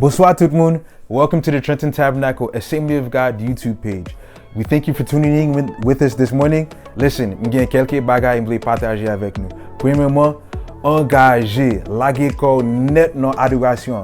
Bonsoir tout le monde. Welcome to the Trenton Tabernacle Assembly of God YouTube page. We thank you for tuning in with us this morning. Listen, il y a quelques bagages que je veux partager avec nous. Premièrement, engager, laguer corps net dans l'adoration.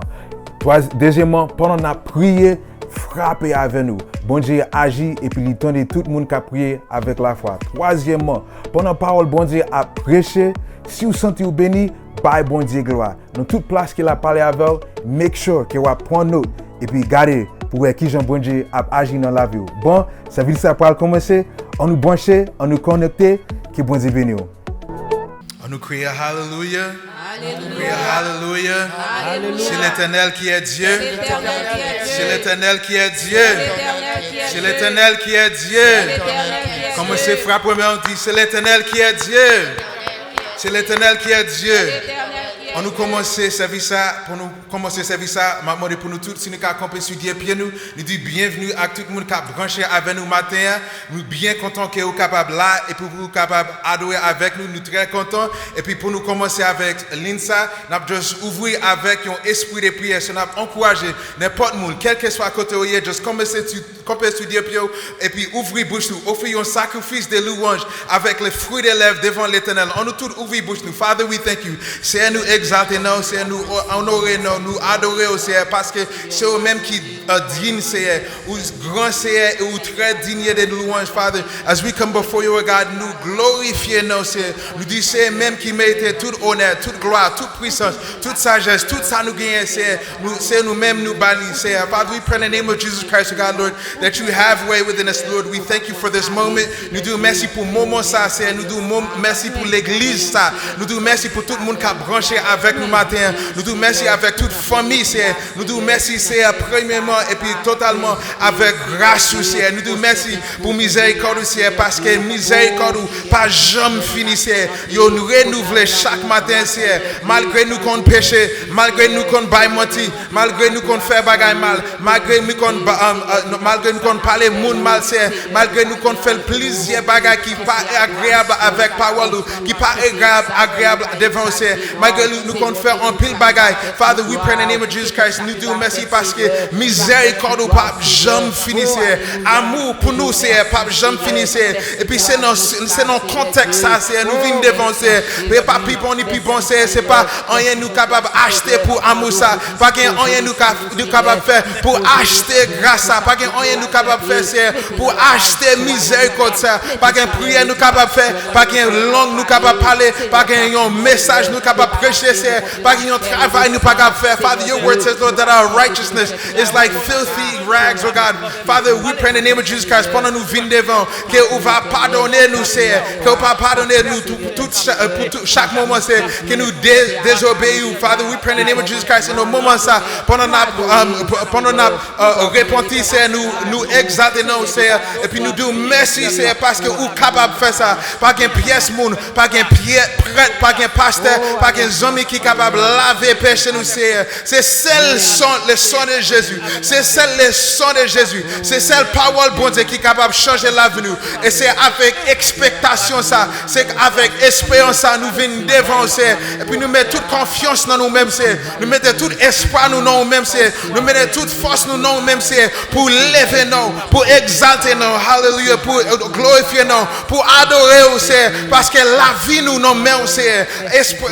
Deuxièmement, pendant la prière, frapper avec nous. Bon Dieu agit et puis il tente tout le monde qui a prié avec la foi. Troisièmement, pendant la parole, bon Dieu a prêché. Si vous sentez vous béni, bye bon Dieu gloire. Dans toute place qu'il a parlé avec, make sure que vous prenez note et puis gardez pour voir qui Jean bon Dieu a agi dans la vie. Bon, ça veut dire ça pour commencer. On nous brancher, on nous connecter, que bon Dieu bénisse. On nous crie Alléluia. Alléluia. Alléluia. C'est l'Éternel qui est Dieu. C'est l'Éternel qui est Dieu. C'est l'Éternel qui est Dieu. Comme c'est frappé, on dit c'est l'Éternel qui est Dieu. C'est l'Éternel qui est Dieu. On nous commence à servir ça, pour nous commencer à servir ça, m'a demandé pour nous tous, si nous avons campé sur des pieds, nous dit bienvenue à tout le monde qui a branché avec nous matin. Nous bien contents que vous êtes capables là et pour vous capables d'adorer avec nous, nous très contents. Et puis pour nous commencer avec l'INSA, nous avons juste ouvrir avec un esprit de prière. Nous avons encouragé n'importe qui, quel que soit à côté où il est, juste commencer sur des pieds et puis ouvrir bouche nous, offrir un sacrifice de louange avec les fruits des lèvres devant l'Éternel. On nous tous ouvrir bouche nous. Father, we thank you. C'est nous exalter nous, c'est nous honorer nous adorer aussi parce que c'est eux-mêmes qui digne c'est ou grand c'est ou très digne de louange. Father, as we come before you, God, nous glorifier nous, c'est nous dit c'est même qui mérite tout honneur, toute gloire, toute puissance, toute sagesse, tout ça nous gagne c'est nous-mêmes nous bannis. C'est Father, we pray in the name of Jesus Christ, God, Lord, that you have way within us, Lord. We thank you for this moment. Nous disons merci pour moment ça, c'est nous disons merci pour l'église ça. Nous disons merci pour tout le monde qui a branché avec nous matin. Nous disons merci avec toute famille, c'est nous disons merci c'est premièrement et puis totalement avec grâce aussi. Nous disons merci pour miséricorde aussi parce que miséricorde pas jamais fini c'est. Yo nous renouveler chaque matin c'est malgré nous qu'on péché, malgré nous qu'on bail menti, malgré nous qu'on fait bagaille mal, malgré nous qu'on parler monde mal c'est, malgré nous qu'on fait le plaisir bagaille qui pas agréable avec parole qui pas agréable devant c'est, malgré nous qu'on fait un pile bagaille. Father, we pray in the name of Jesus Christ. Nous disons merci parce que miséricorde ou pas jamais finissait. Amour pour nous c'est pas jamais finissait. Et puis c'est dans contexte ça c'est nous venons devant c'est. Mais pas pipon ni pipon c'est pas rien nous capable acheter pour amour ça. Pas rien nous capable faire pour acheter grâce ça. Pas rien nous capable faire c'est pour acheter miséricorde ça. Pas prière nous capable faire. Pas langue nous capable parler. Pas un message nous capable prêcher c'est. Pas un travail nous pas capable faire. Father, your word says, Lord, that our righteousness is like filthy rags, oh God. Father, we pray in the name of Jesus Christ, pendant nous venir devant, que vous va pardonner nous, c'est, que vous va pardonner nous pour chaque moment, c'est, que nous désobéissons. Father, we pray in the name of Jesus Christ, in nos moments, ça, pendant nous repentir, c'est, nous exalter nous, c'est, et puis nous disons merci, c'est, parce que vous capable de faire ça. Pas qu'un pièce monde, pas qu'un prêtre, pas qu'un pasteur, pas qu'un zombie qui est capable de laver péché nous, c'est celle le sang de Jésus. C'est celle le sang de Jésus. C'est celle parole bon Dieu qui est capable de changer l'avenir. Et c'est avec expectation ça. C'est avec espérance ça. Nous venons devant c'est. Et puis nous mettons toute confiance dans nous-mêmes c'est. Nous mettons tout espoir nous dans nous-mêmes c'est. Nous mettons toute force nous dans nous-mêmes c'est. Pour lever nous, pour exalter nous. Hallelujah. Pour glorifier nous. Pour adorer nous c'est. Parce que la vie nous dans nous c'est.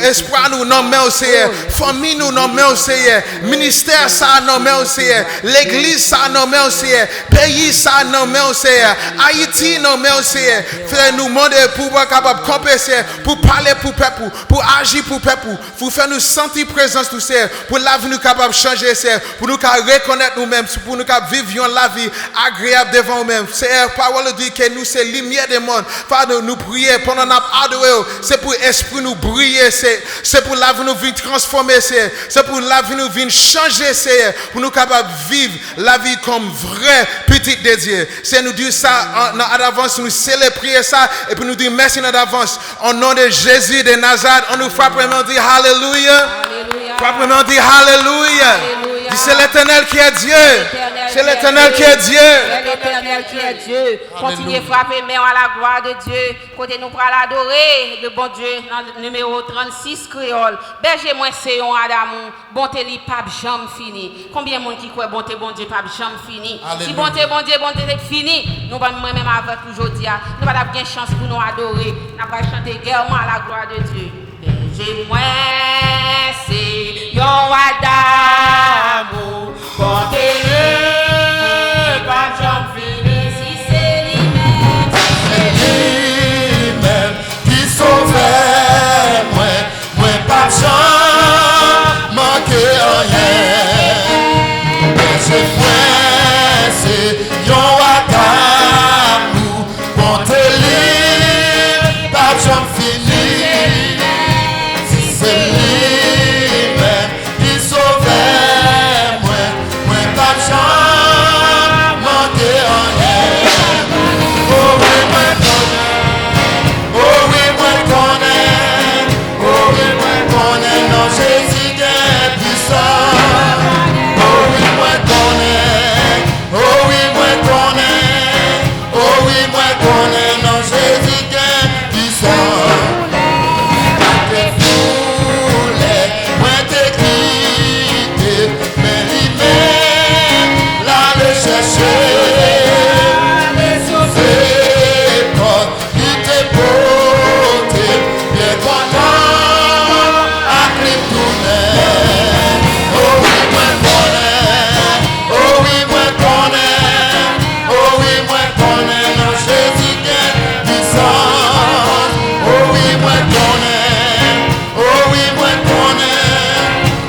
Espoir nous dans nous c'est. Famille nous dans nous c'est. Ministère ça non mais aussi l'église ça non mais aussi pays ça non mais aussi Haïti non mais aussi faire nous demander pour capable camper pour parler pour peuple pour agir pour peuple pour faire nous sentir présence tout c'est pour l'avenir capable changer c'est pour nous reconnaître nous-mêmes pour nous vivre la vie agréable devant nous-mêmes c'est parole dit que nous c'est lumière du monde. Father, nous prier pendant nous adorer c'est pour esprit nous briller c'est pour l'avenir nous venir transformer c'est pour l'avenir nous venir changer c'est pour nous capables de vivre la vie comme vrai petit de Dieu. C'est nous dire ça en avance, nous célébrer ça et puis nous dire merci en avance. Au nom de Jésus de Nazareth, on nous frappe vraiment dire Alléluia. Frappe vraiment dire Alléluia. C'est l'Éternel qui est Dieu. C'est l'Éternel qui est Dieu. C'est l'Éternel qui est Dieu. Continuez à frapper main à la gloire de Dieu. Côté nous pour l'adorer, le bon Dieu, dans le numéro 36 créole. Berger moi c'est un Adamou. Bonté li pas jamais fini. Combien de monde qui croit bonté bon Dieu pas jamais fini. Si bonté bon Dieu fini, nous pas même avec aujourd'hui, nous pas avoir chance pour nous adorer. Nous pas chanter guerre à la gloire de Dieu. Berger moi c'est un Adamou. Bonté pas jamais fini. Si c'est lui-même qui sauvait moi pas jamais manquer rien. C'est moi, c'est yon Adamou. Bonté lui, pas jamais fini. Si c'est lui-même qui sauvait moi pas jamais manquer rien. Oh oui, moi connais. Oh oui, moi connais. Oh oui, moi connais. Non, Jésus est puissant. Oh oui, moi connais. Oh oui, moi connais. Oh oui, moi connais. Non, Jésus est puissant. Moi t'es foulé, moi t'es quitté, mais lui-même là le chercher. Il te porté, bien content, à tourner. Oh oui, moi connais. Oh oui, moi connais. Oh oui, moi connais. Non, Jésus est puissant. Oh oui, moi connais. Oh oui, moi connais.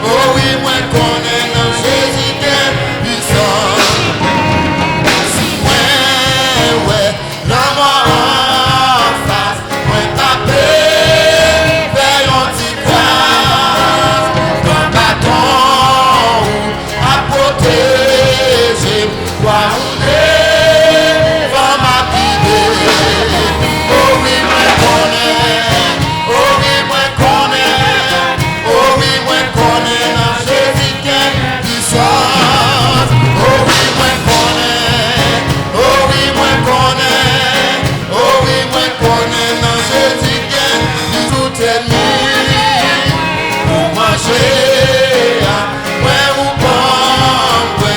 Oh oui, moi connais. Non, Jésus est puissant. Si moi, ouais, l'homme en face, moi taper, faire un petit grâce, un bâton à protéger, quoi rouler, va m'appuyer. Oh oui, moi connais. Oh oui, moi connais. Oh oui, moi connais. Non, Jésus qui est puissant. Oh oui, moi connais. Oh oui, moi connais. Oh oui, moi connais. Non, Jésus qui est tout ennemi. Pour manger, ouais, ou bon,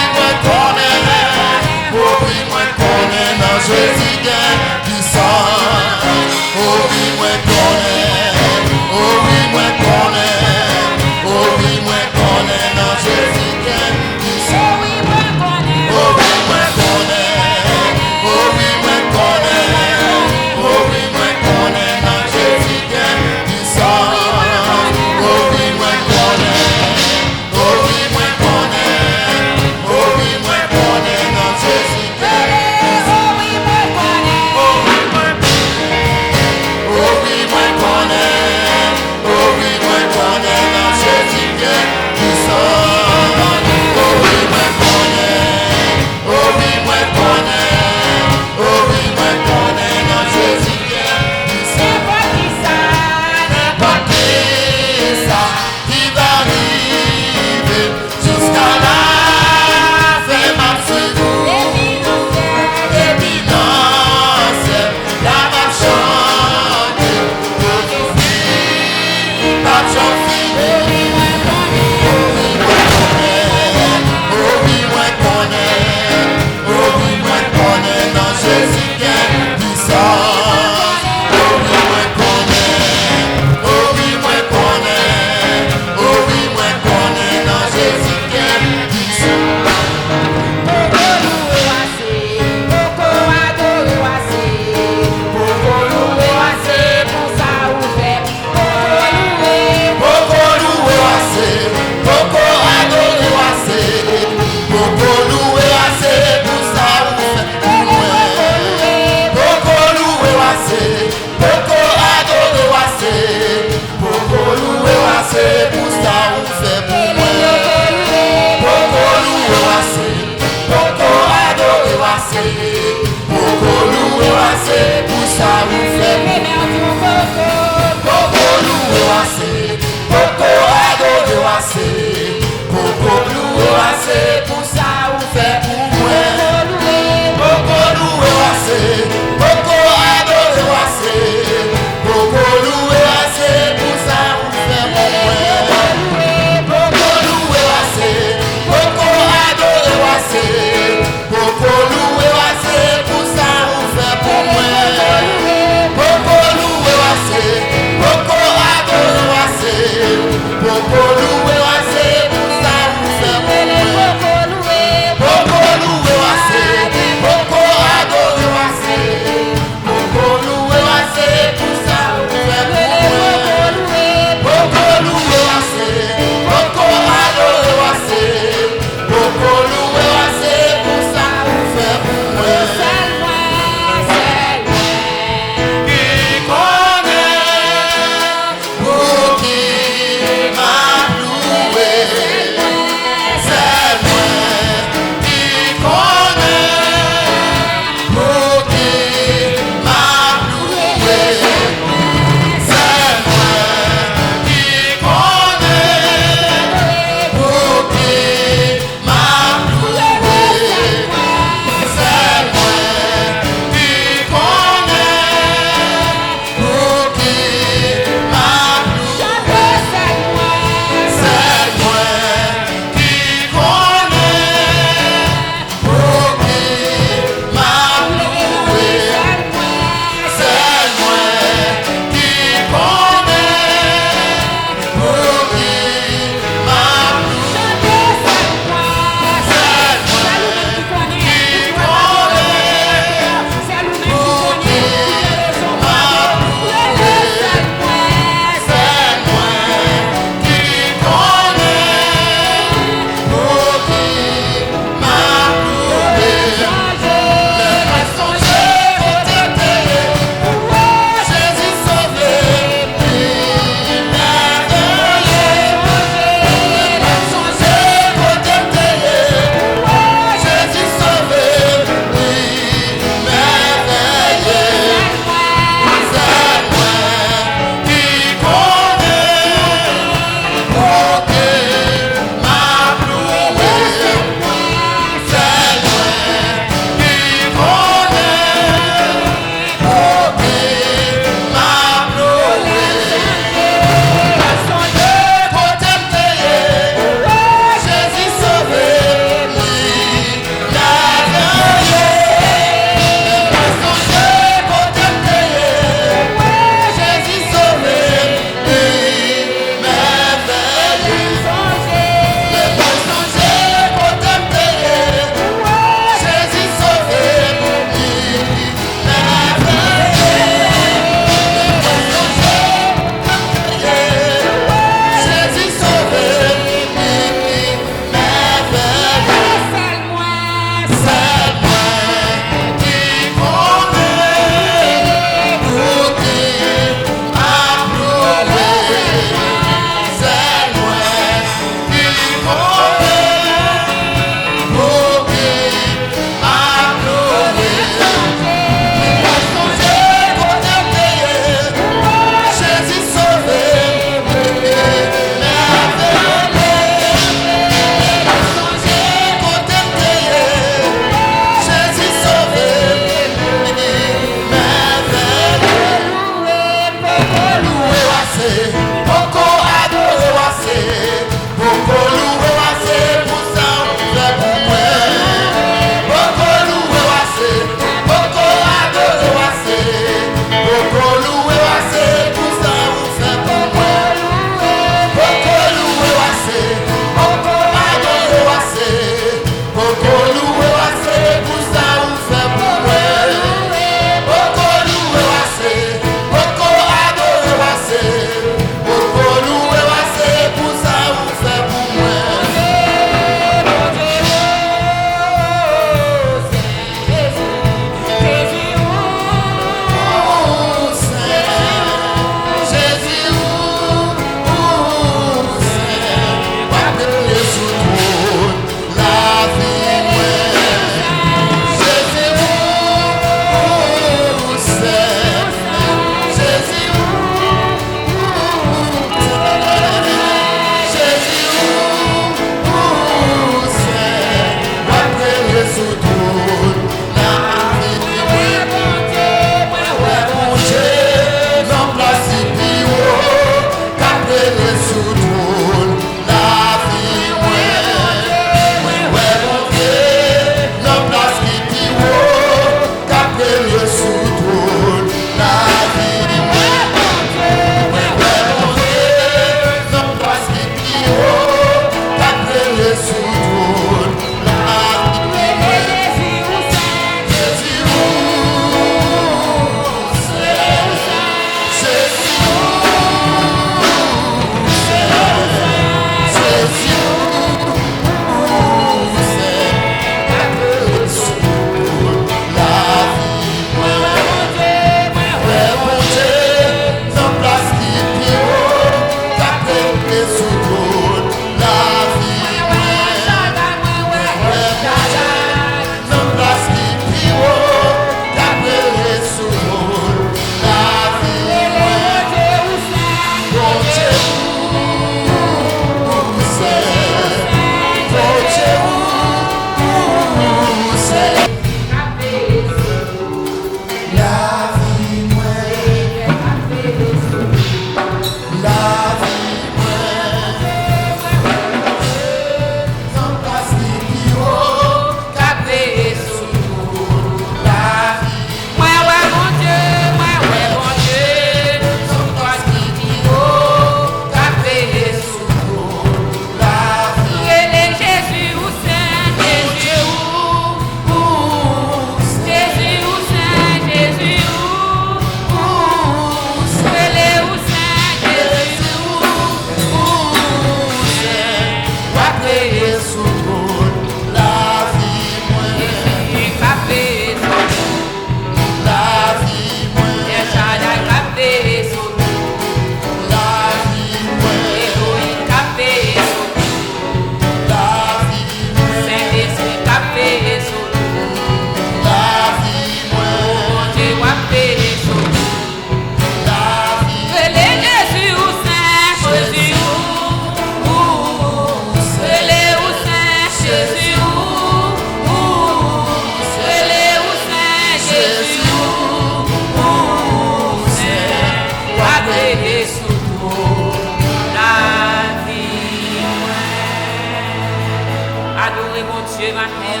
t'adorer, bon Dieu, matin.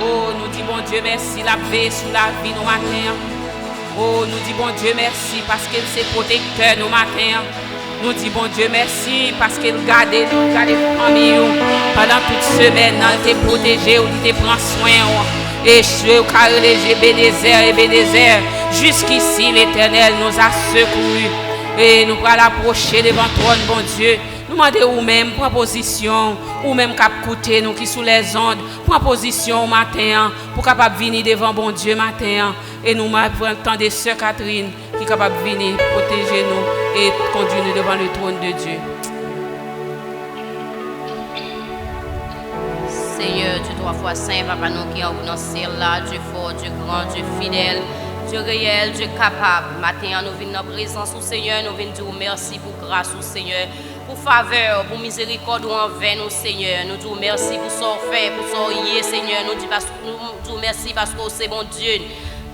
Oh, nous disons, bon Dieu, merci, la paix sur la vie, nous matin. Oh, nous disons, bon Dieu, merci, parce qu'il c'est protecteur, nous matin. Nous disons, bon Dieu, merci, parce qu'il garde nous, garde famille, pendant toute semaine, il t'a protégé, il t'a pris soin. Et je carré léger, Bénézer, jusqu'ici, l'Éternel nous a secourus. Et nous allons approcher devant toi, bon Dieu. Nous demandons nous-mêmes, prends position, ou même cap coûter nous qui sous les ondes, prends position au matin, pour capable venir devant bon Dieu matin. Et nous prenons le temps de Sœur Catherine qui est capable de venir protéger nous et conduire nous devant le trône de Dieu. Seigneur, Dieu trois fois saint, Papa, nous qui en dans ce ciel-là, Dieu fort, Dieu grand, Dieu fidèle, Dieu réel, Dieu capable. Matin, nous venons en présence au Seigneur, nous venons dire merci pour grâce au Seigneur, pour faveur, pour miséricorde envers nous, Seigneur. Nous disons merci pour ce fait, pour ce qui est, Seigneur. Nous disons merci parce que c'est bon Dieu.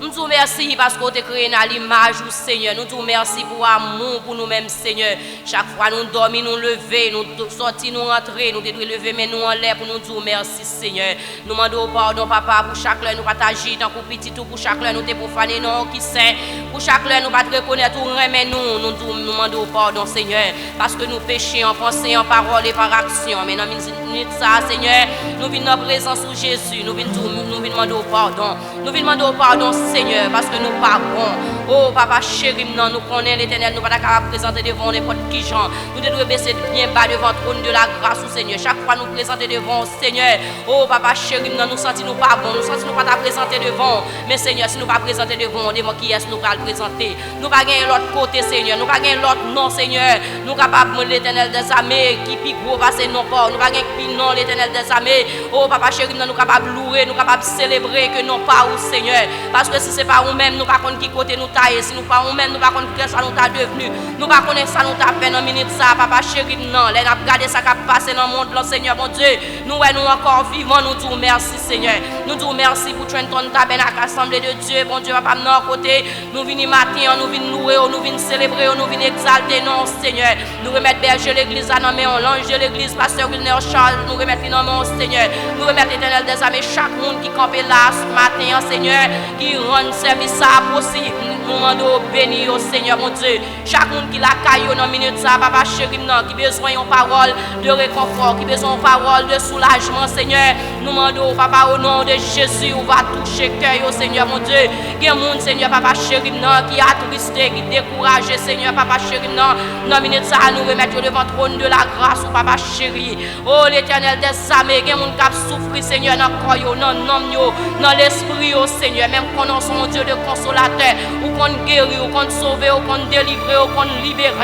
Nous disons merci parce qu'on t'a créé à l'image du Seigneur. Nous disons merci pour l'amour pour nous-mêmes, Seigneur. Chaque fois nous dormons, nous levons, nous sortons, nous rentrons, nous devons lever, mais nous en l'air pour nous dire merci, Seigneur. Nous demandons pardon, Papa, pour chaque l'heure nous partager, tant que petit tout, pour chaque l'heure nous te profaner, non, qui saint. Pour chaque l'heure nous pas reconnaître ou remettre nous demandons pardon, Seigneur. Parce que nous péchons en pensée, en parole et par action. Mais dans une minute, ça, Seigneur, nous venons en présence de Jésus. Nous venons demander pardon. Nous venons demander pardon, Seigneur, parce que nous pas bons. Oh, Papa chéri, nous connaissons l'Éternel, nous ne sommes pas présenter devant n'importe qui gens. Nous devons baisser bien bas devant le trône de la grâce au Seigneur. Chaque fois nous présenter devant le Seigneur. Oh, Papa chéri, nous sentons nous pas bons, nous sentons nous pas présenter devant. Mais Seigneur, si nous pas présenter devant qui est-ce nous va le présenter? Nous pas gagner l'autre côté, Seigneur. Nous pas gagner l'autre nom, Seigneur. Nous capables de l'Éternel des armées qui pique gros passer non pas. Nous pas gagner qui non l'Éternel des armées. Oh, Papa chéri, nous capables de louer, nous capables de célébrer que non pas au Seigneur. Parce que si ce n'est pas nous-mêmes, nous ne savons pas qui côté nous taille. Si nous ne pas nous-mêmes, nous ne savons pas qui ça nous a devenu. Nous ne savons pas ça nous a fait dans minute ça, Papa chéri, non. Là, nous avons regardé ça qui a passé dans le monde, là, Seigneur, mon Dieu. Nous encore vivants, nous disons merci, Seigneur. Nous disons merci pour Trenton Tabernacle, Assemblée de Dieu, bon Dieu, Papa, nous côté. Nous venons matin, nous venons louer, nous venons célébrer, nous venons exalter, non, Seigneur. Nous remettons berger l'église à nos mains, l'ange de l'église, Pasteur Wilner Charles, nous remettons dans nos mains, Seigneur. Nous remettons l'éternel des armées, chaque monde qui campe là ce matin, Seigneur, qui rend service ça possible. Nous demandons béni au Seigneur, mon Dieu. Chaque monde qui la caille dans une minute, ça, Papa chéri, qui besoin d'une parole de réconfort, qui besoin d'une parole de soulagement, Seigneur. Nous demandons, Papa, au nom de Jésus, on va toucher le cœur, Seigneur, mon Dieu. Il y a un monde, Seigneur, Papa chéri, qui a attristé, qui découragé, Seigneur, Papa chéri, dans une minute, ça, nous remettre devant le trône de la grâce, Papa chéri. Oh, l'Éternel des armées, il y a un monde qui a souffert, Seigneur, dans le corps, dans l'homme, dans l'esprit, Seigneur, même qu'on a son Dieu de consolateur, ou qu'on guérit, ou qu'on sauve, ou qu'on délivre, ou qu'on libère.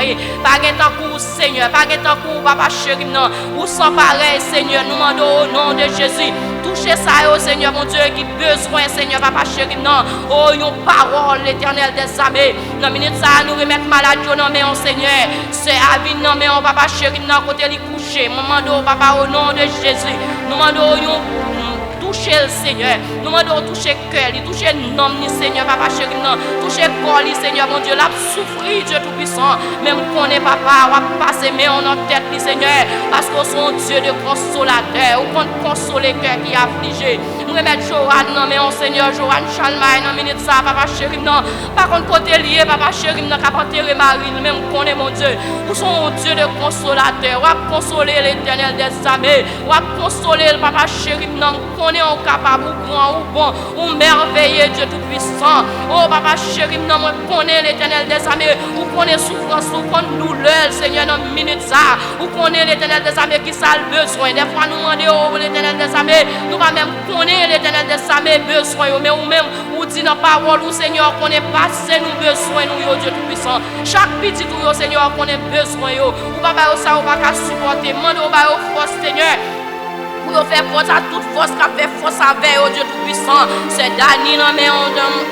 Pas de temps pour Seigneur, pas de temps pour Papa chéri, non. Ou sans pareil, Seigneur, nous demandons au nom de Jésus. Touchez ça, oh Seigneur, mon Dieu, qui besoin, Seigneur, Papa chéri, non. Oh, une parole, l'Éternel des armées. Dans minute ça, nous remettre malade, non, mais on Seigneur. C'est à vie, non, mais on Papa chéri, non, côté les coucher. Nous demandons, Papa, au nom de Jésus. Nous demandons, toucher le Seigneur. Nous demandons toucher le cœur, toucher le nom, Seigneur, Papa chéri, non. Toucher le corps, Seigneur, mon Dieu, l'a souffrir, Dieu Tout-Puissant. Même qu'on est Papa, on va passer, mais on a tête, Seigneur, parce qu'on est un Dieu de consolateur, ou qu'on console le cœur qui est affligé. Nous remettons Joran, non, mais on Seigneur, Joran Chalmaï, dans minute ça, Papa chéri, non. Par contre, côté lié, Papa chéri, non, qu'à enterrer Marie, même qu'on est mon Dieu. Nous sommes un Dieu de consolateur, on va consoler l'Éternel des armées, on va consoler le Papa chéri, non, qu'on est capable, ou grand, ou bon, ou merveilleux, Dieu Tout-Puissant. Oh, Papa chéri, non, on connaît l'Éternel des armées, ou connaît souffrance, ou connaît douleur, Seigneur, dans minute ça, ou connaît l'Éternel des armées qui ça le besoin. Des fois, nous demandons oh, l'Éternel des armées, nous pas même connaître l'Éternel des armées besoin, mais ou même, ou dit dans parole, ou Seigneur, qu'on est passé nous besoin, nous, Dieu Tout-Puissant. Chaque petit tout, Seigneur, qu'on est besoin, ou Papa, ça, ou pas qu'à supporter, demandons, force, Seigneur. Pour faire force à toute force qui fait force avec Dieu Tout-Puissant. Tout-Puissant. C'est Dani, non, mais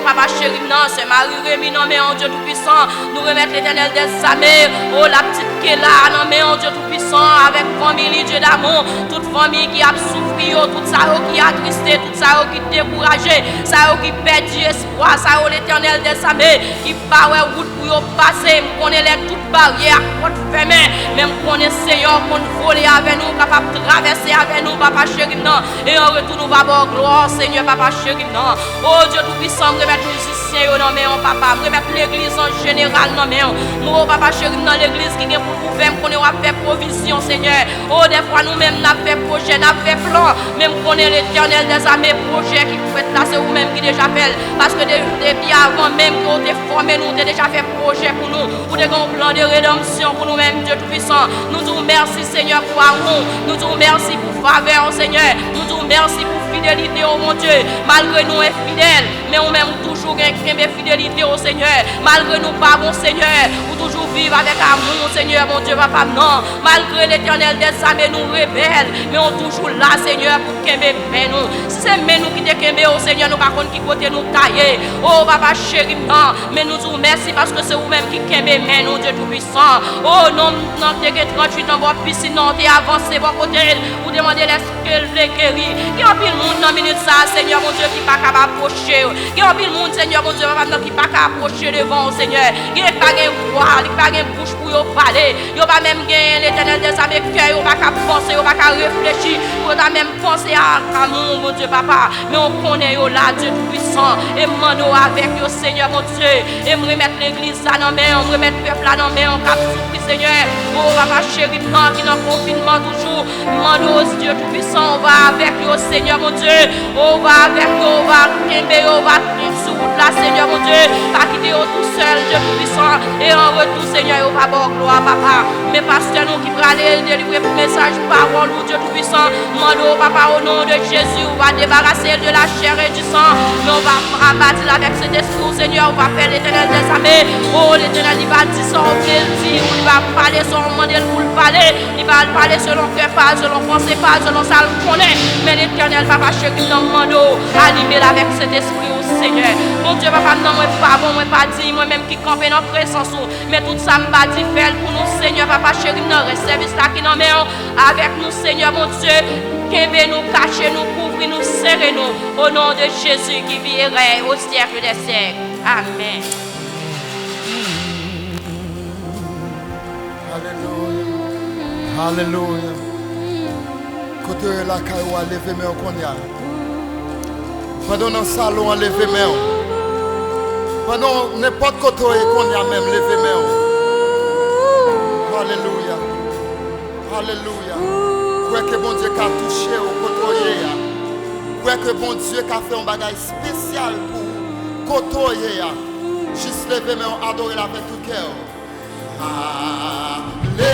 Papa chéri, non, c'est Marie-Rémy, non, mais Dieu Tout-Puissant. Nous remettre l'Éternel des armées. Oh, la petite Kéla, non, mais Dieu Tout-Puissant, avec famille, Dieu d'amour, toute famille qui a souffert, tout ça qui a tristé, tout ça qui est découragé, ça qui perd espoir, ça l'Éternel des armées, qui part route pour passer, on est les toutes barrières, porte fermée, même qu'on est Seigneur, qu'on voler avec nous, capable de traverser avec nous, Papa chéri, non, et en retour nous va avoir gloire, Seigneur, Papa chéri, non. Oh Dieu Tout-Puissant, remettre musiciens, non, mais Papa, remettre l'église en général, non, mais moi, Papa chéri, dans l'église qui est pour faire, qu'on a fait provision, Seigneur. Oh, des fois, nous-mêmes, nous avons fait projet, nous avons fait plan, même qu'on est l'Éternel des armées, projet qui pouvait être là, c'est vous-même qui déjà fait, parce que depuis avant même que vous avez formé, nous avons déjà fait projet pour nous, pour des grands plans de rédemption pour nous-mêmes, Dieu Tout-Puissant. Nous disons merci, Seigneur, pour amour, nous disons merci pour faveur, Seigneur, nous disons merci pour fidélité, oh mon Dieu, malgré nous infidèles, mais nous-mêmes toujours une fidélité au Seigneur, malgré nous pas bon Seigneur, ou toujours vivre avec amour, Seigneur, mon Dieu, papa, non, malgré l'Éternel des armées nous rebelle, mais on toujours là, Seigneur, pour qu'aimer nous. Si c'est nous qui te qu'aimer au Seigneur, nous par contre qui côté nous tailler. Oh, papa chéri, non, mais nous vous merci parce que c'est vous-même qui qu'aimez nous, Dieu Tout-Puissant. Oh, non, non, t'es 38 ans, votre piscine, non, t'es avancé, votre côté, vous demandez qu'elle les guérir. Il y a un pile monde dans minute ça, Seigneur, mon Dieu, qui pas capable d'approcher. Il y a un pile monde, Seigneur, mon Dieu, qui pas capable d'approcher devant, Seigneur. Il n'y a pas de voix, il n'y a pas de bouche pour parler. Il n'y a pas même gagné l'Éternel des armées, il n'y a pas qu'à penser, il n'y a pas qu'à réfléchir. Il n'y a même penser à amour, mon Dieu, papa. Mais on connaît là, Dieu Tout-Puissant. Et mano avec le Seigneur, mon Dieu. Et me remettre l'église là dans main, on remettre le peuple là dans main, on cap souffrir, Seigneur. Oh, papa chéri, qui est dans le confinement toujours. Mano, Dieu Tout-Puissant, on va avec le Seigneur, mon Dieu. On va avec lui, on va tomber, on va sur route là, Seigneur, mon Dieu. Pas quitter tout seul, Dieu Tout-Puissant. Et en retour, Seigneur, on va avoir gloire, papa. Mais pasteur, nous qui va aller délivrer le message, parole, Dieu Tout-Puissant. Mano, papa, au nom de Jésus, on va débarrasser de la chair et du sang. Mais on va rabattre avec ce discours, Seigneur. On va faire l'Éternel des armées. Oh, l'Éternel, il va dire son plaisir. Il va parler son modèle pour le parler. Il va parler selon cœur, pas selon pensée, pas selon ça, le connaît. Mais l'Éternel, papa, chéri, dans Mano, animé avec cet esprit, au Seigneur. Mon Dieu, papa, non, moi pas bon, moi pas dit, moi-même qui campé dans présence. Mais tout ça m'a dit faire pour nous, Seigneur, papa, chéri, dans le service là qui nous met avec nous, Seigneur, mon Dieu. Qu'aimez nous, cachez nous, couvrez nous, serrez nous. Au nom de Jésus qui virait au siècle des siècles. Amen. Alléluia. Alléluia. Côté la caille, à lever mes qu'on y a. Pendant dans le salon, à lever mes. Pendant n'importe côté qu'on y a même lever mes. Alléluia. Alléluia. Croyez que bon Dieu a touché au côté. Croyez que bon Dieu a fait un bagage spécial pour côté. Juste lever mes, adorer avec tout cœur. Alléluia.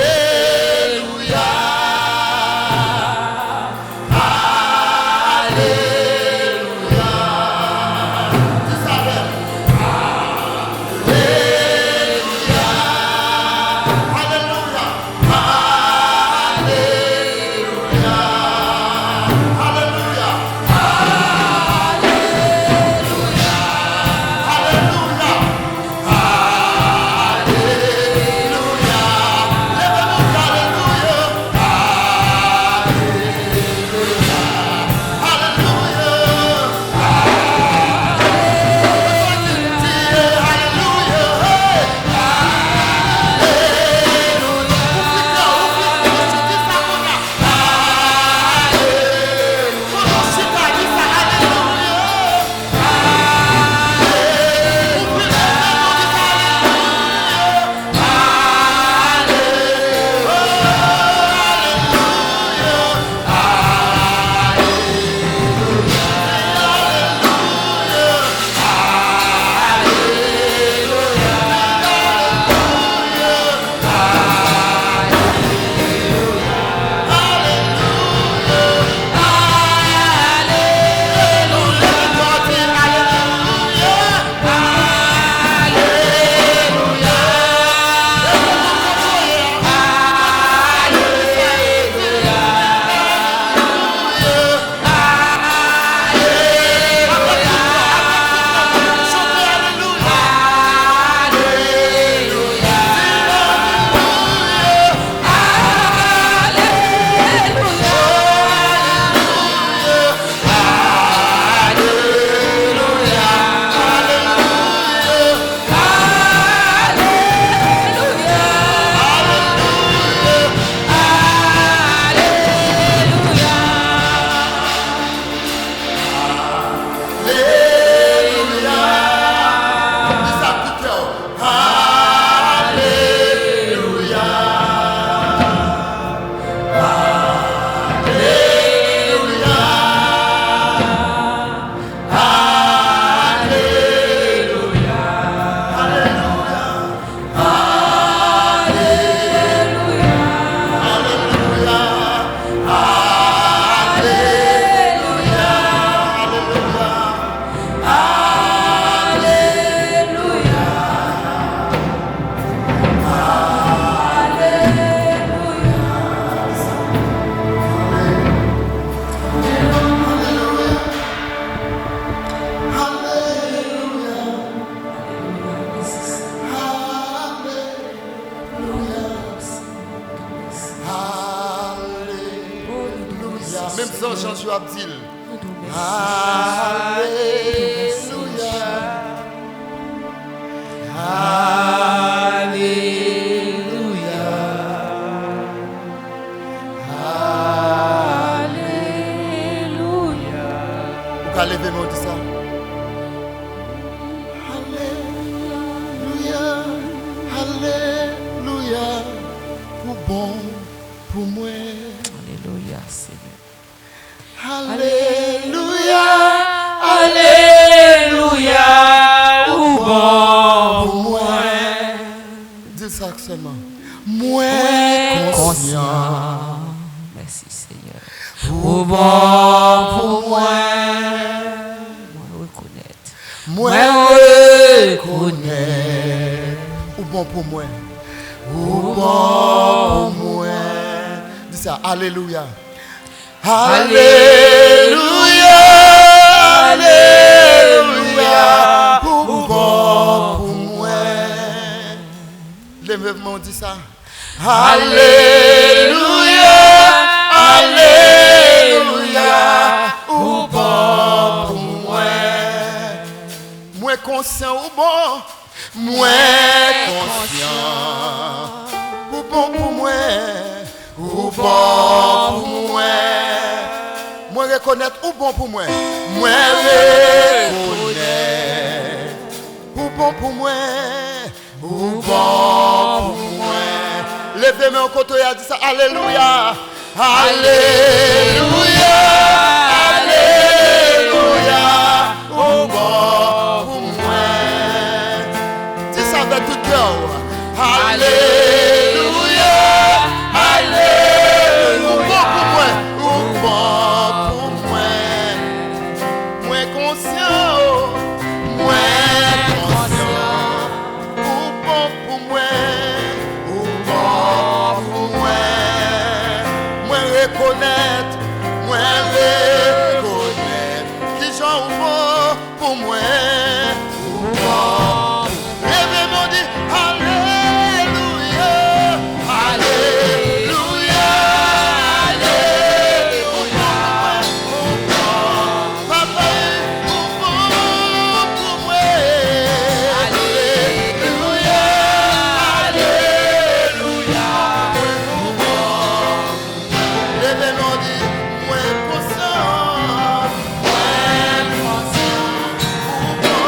anges ont dit Alléluia. Alléluia. Alléluia. Vous pouvez lever mon dit ça. Alléluia. Alléluia. Pour bon, pour moi. Alléluia, Seigneur. Alléluia. Alléluia. Ou bon Pour moi. Dis ça seulement. Moi conscient. Merci, Seigneur. Ou bon pour moi. Moi reconnaître. Moi reconnaître. Ou bon pour moi. Ou bon pour moi. Dis ça. Alléluia. Alléluia. Alléluia. Ou bon pour moi. Lève-moi, dis ça. Alléluia. Alléluia. Ou bon pour moi. Moi conscient ou bon. Moi conscient. Ou bon pour moi. Ou bon pour moi. Moi reconnaître ou bon pour moi. Moi reconnaître. Ou bon pour moi. Ou bon pour moi. Levez-moi au côté et dit ça. Alléluia. Alléluia. Alléluia. Ou bon pour moi. Dis ça avec tout cœur. Alléluia. Alléluia. Ou bon pour moi. Ou bon pour moi. Moi conscient. Moi conscient. Ou bon pour moi. Ou bon pour moi. Moi reconnaître. Moi reconnaître. Qui j'en ou bon pour moi. Ou bon. Lèvez-moi dit Alléluia. Alléluia. Alléluia. Ou bon. Papa, ou bon pour moi. Alléluia. Alléluia. Ou bon. Lèvez-moi dit moi conscient. Moi conscient. Ou bon.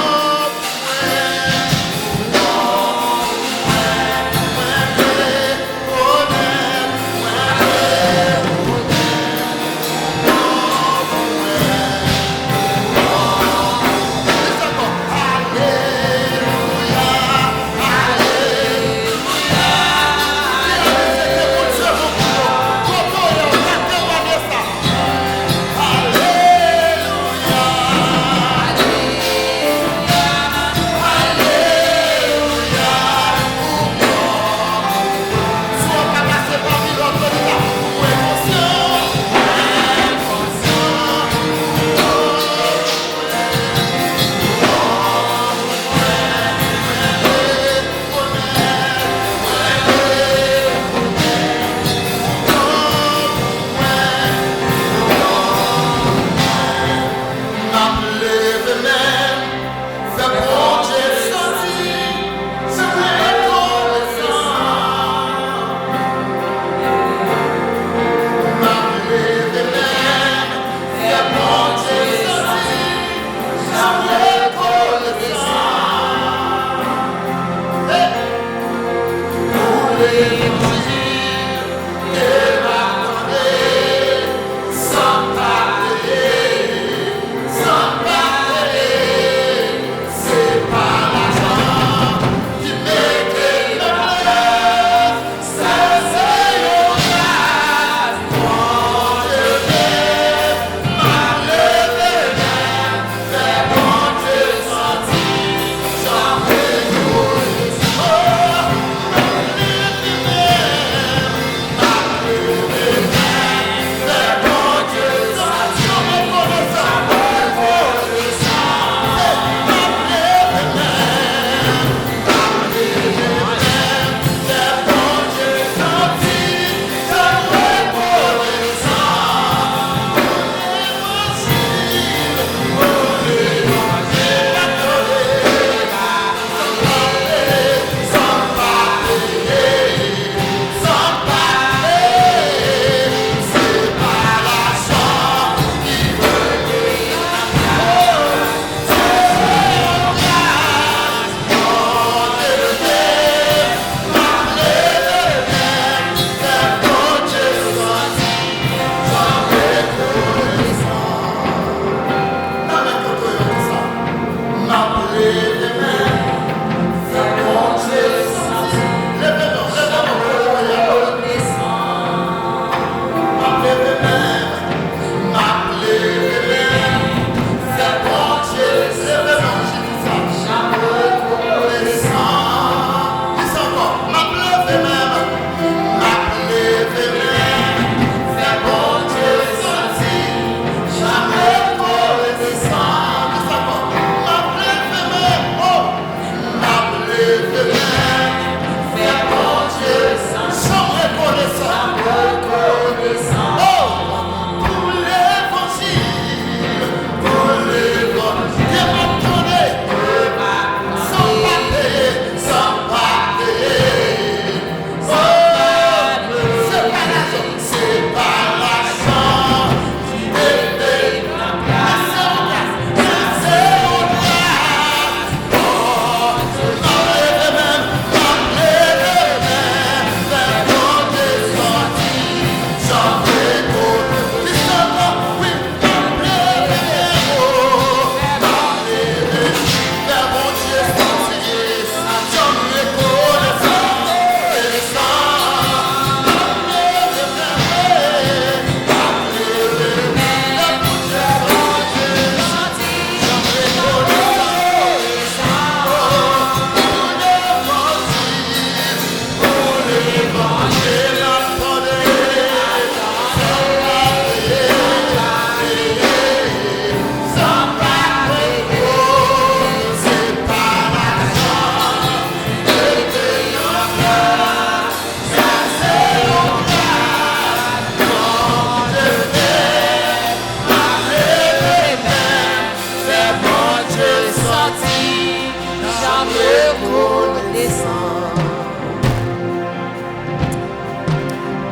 descend.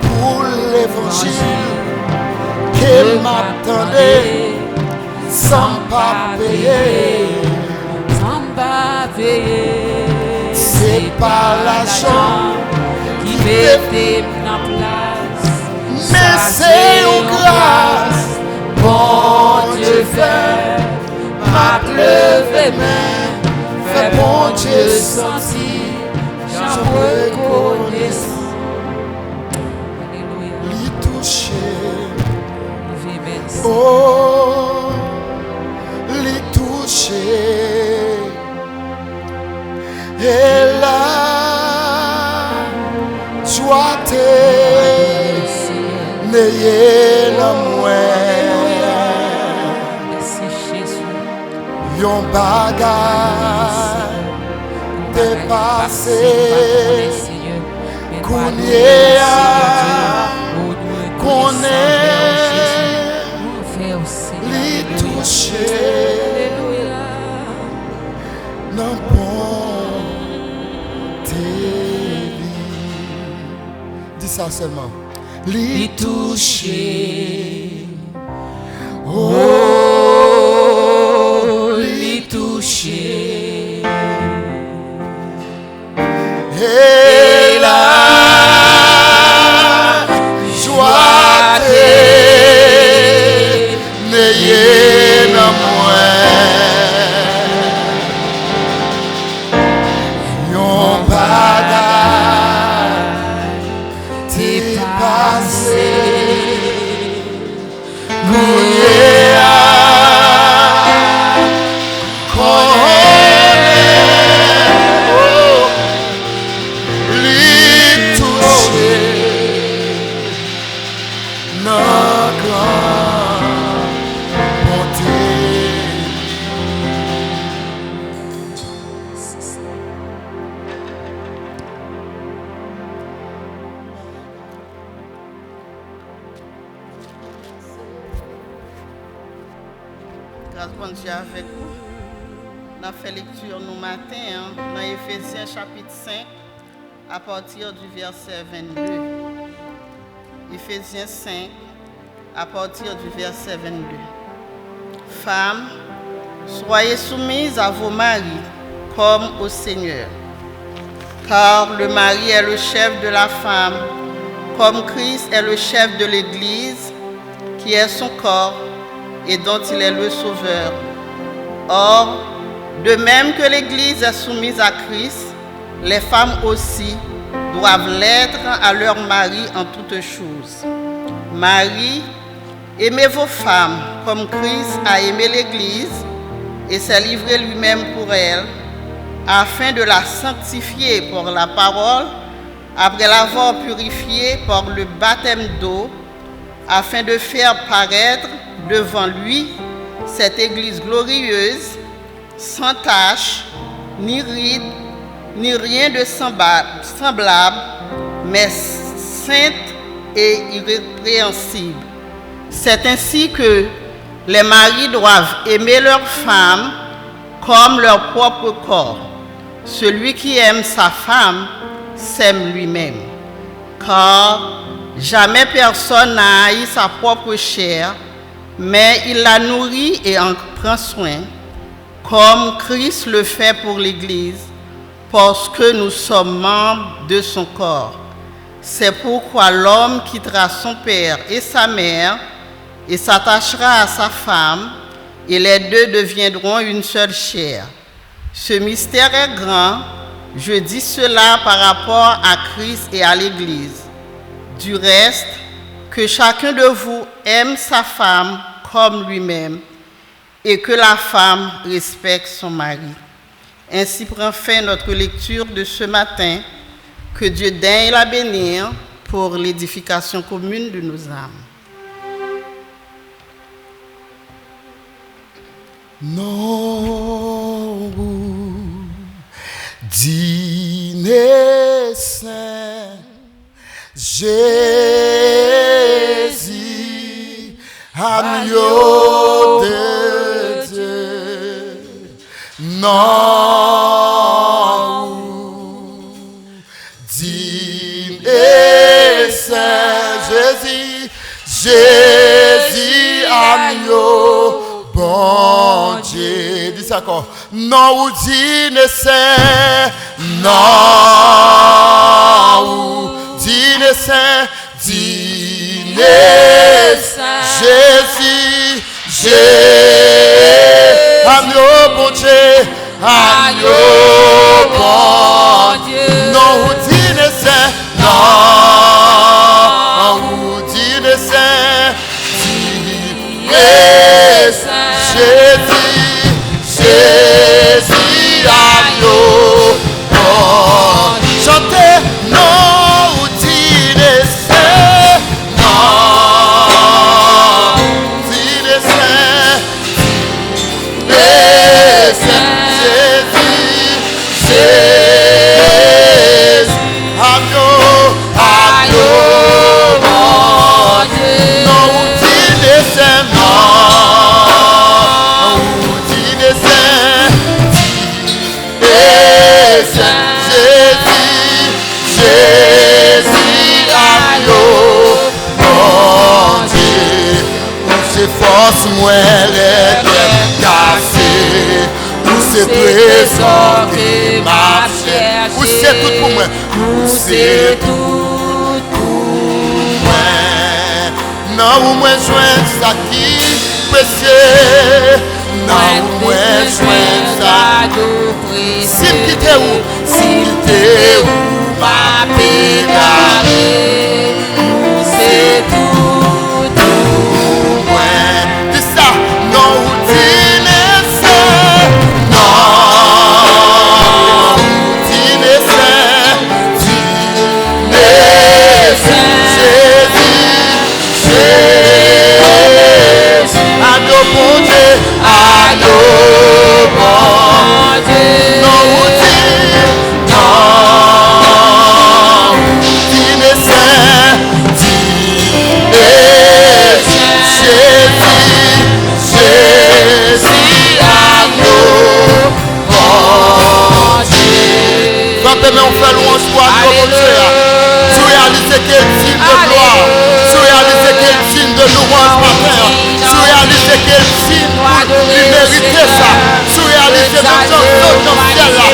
Pour l'évangile qu'elle m'attendait sans pas payer. Sans pas payer. C'est pas l'argent qui mettait en place. mais c'est une grâce. Bon Dieu fait, Ma levé main, fait bon Dieu sentir, j'en reconnaissant. Alléluia. Lui toucher, Vive merci. oh, lui toucher. Et là, joie n'ayez la Merci Jésus. yon bagay dépassé. Kounye a, li touche nan bonté li. Dis ça seulement. Li touche. Oh, li touche. Et la joie n'ayez dans moi. Yon bagay dépassé. Gouye a connaît, oh, li touche nan grand bonté. Grâce bon Dieu avec vous. On a fait lecture nous matin dans Éphésiens chapitre 5 à partir du verset 22. Éphésiens 5 à partir du verset 22. Femmes, soyez soumises à vos maris comme au Seigneur. Car le mari est le chef de la femme, comme Christ est le chef de l'Église, qui est son corps et dont il est le sauveur. Or, de même que l'Église est soumise à Christ, les femmes aussi doivent l'être à leur mari en toutes choses. Marie, aimez vos femmes comme Christ a aimé l'Église et s'est livré lui-même pour elle, afin de la sanctifier par la parole, après l'avoir purifiée par le baptême d'eau, afin de faire paraître devant lui cette Église glorieuse, sans tache, ni ride, ni rien de semblable, mais sainte et irrépréhensible. C'est ainsi que les maris doivent aimer leurs femmes comme leur propre corps. Celui qui aime sa femme s'aime lui-même. Car jamais personne n'a haï sa propre chair, mais il la nourrit et en prend soin, comme Christ le fait pour l'Église, parce que nous sommes membres de son corps. C'est pourquoi l'homme quittera son père et sa mère et s'attachera à sa femme, et les deux deviendront une seule chair. Ce mystère est grand, je dis cela par rapport à Christ et à l'Église. Du reste, que chacun de vous aime sa femme comme lui-même, et que la femme respecte son mari. Ainsi prend fin notre lecture de ce matin. Que Dieu daigne la bénir pour l'édification commune de nos âmes. Non, dîner saint, Jésus, agneau de Dieu. Non, bon Dieu. Dis ça encore. Non, ou dîner saint. Non, ou dîner saint. Dîner saint. Jésus, Jésus. Agneau bon Dieu. Agneau bon Dieu. Non, ou dîner saint. Non, ou dîner saint. Dîner saint. Jésus, Jésus, agneau bon Dieu. Chantez, non, ou dîner saint. Non, dîner saint. Dîner saint. Jésus, Jésus, agneau, agneau bon Dieu. Non, ou dîner saint. Non, ou dîner saint. Dîner saint. Jésus, Jésus, agneau bon Dieu. Où c'est force, moi, les cœurs cassés. Où c'est trésor qui m'a cherché. Où c'est tout pour moi. Où c'est tout pour moi. Non, où moi joindre ça qui précieux. Non, où moi joindre ça. Si me quitte où. Si me quitte où. Ma pédale. C'est tout pour moi. Dis ça. Non, où dîner saint. Non, dîner saint. Dîner saint. Jésus, Jésus. Agneau bon Dieu. Agneau bon Dieu. Non, où dîner. Non, dîner saint. Dîner saint. Jésus, Jésus, agneau bon Dieu. Quand on fait louange pour agneau bon Dieu, tu réalises quel signe de gloire, tu réalises quel signe de louange matin, tu réalises quel signe lui mériter ça, tu réalises que nous sommes dans le ciel là, à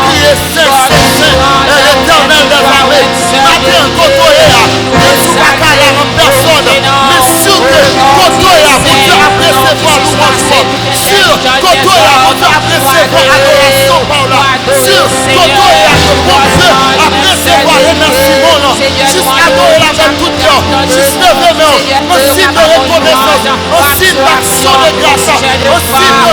prier Saint, Saint, Saint, et l'éternel des armées. Matin, côtoyer là, ne sous pas qu'à la personne, mais sûr que côtoyer là, pour Dieu apprécier par louange, sûr, côtoyer là, pour Dieu apprécier par adoration par là, sûr, côtoyer là, que bon Dieu apprécier par remerciement là, juste adorer là avec tout cœur, juste lever main, un signe de reconnaissance, un signe d'action de grâce, un signe de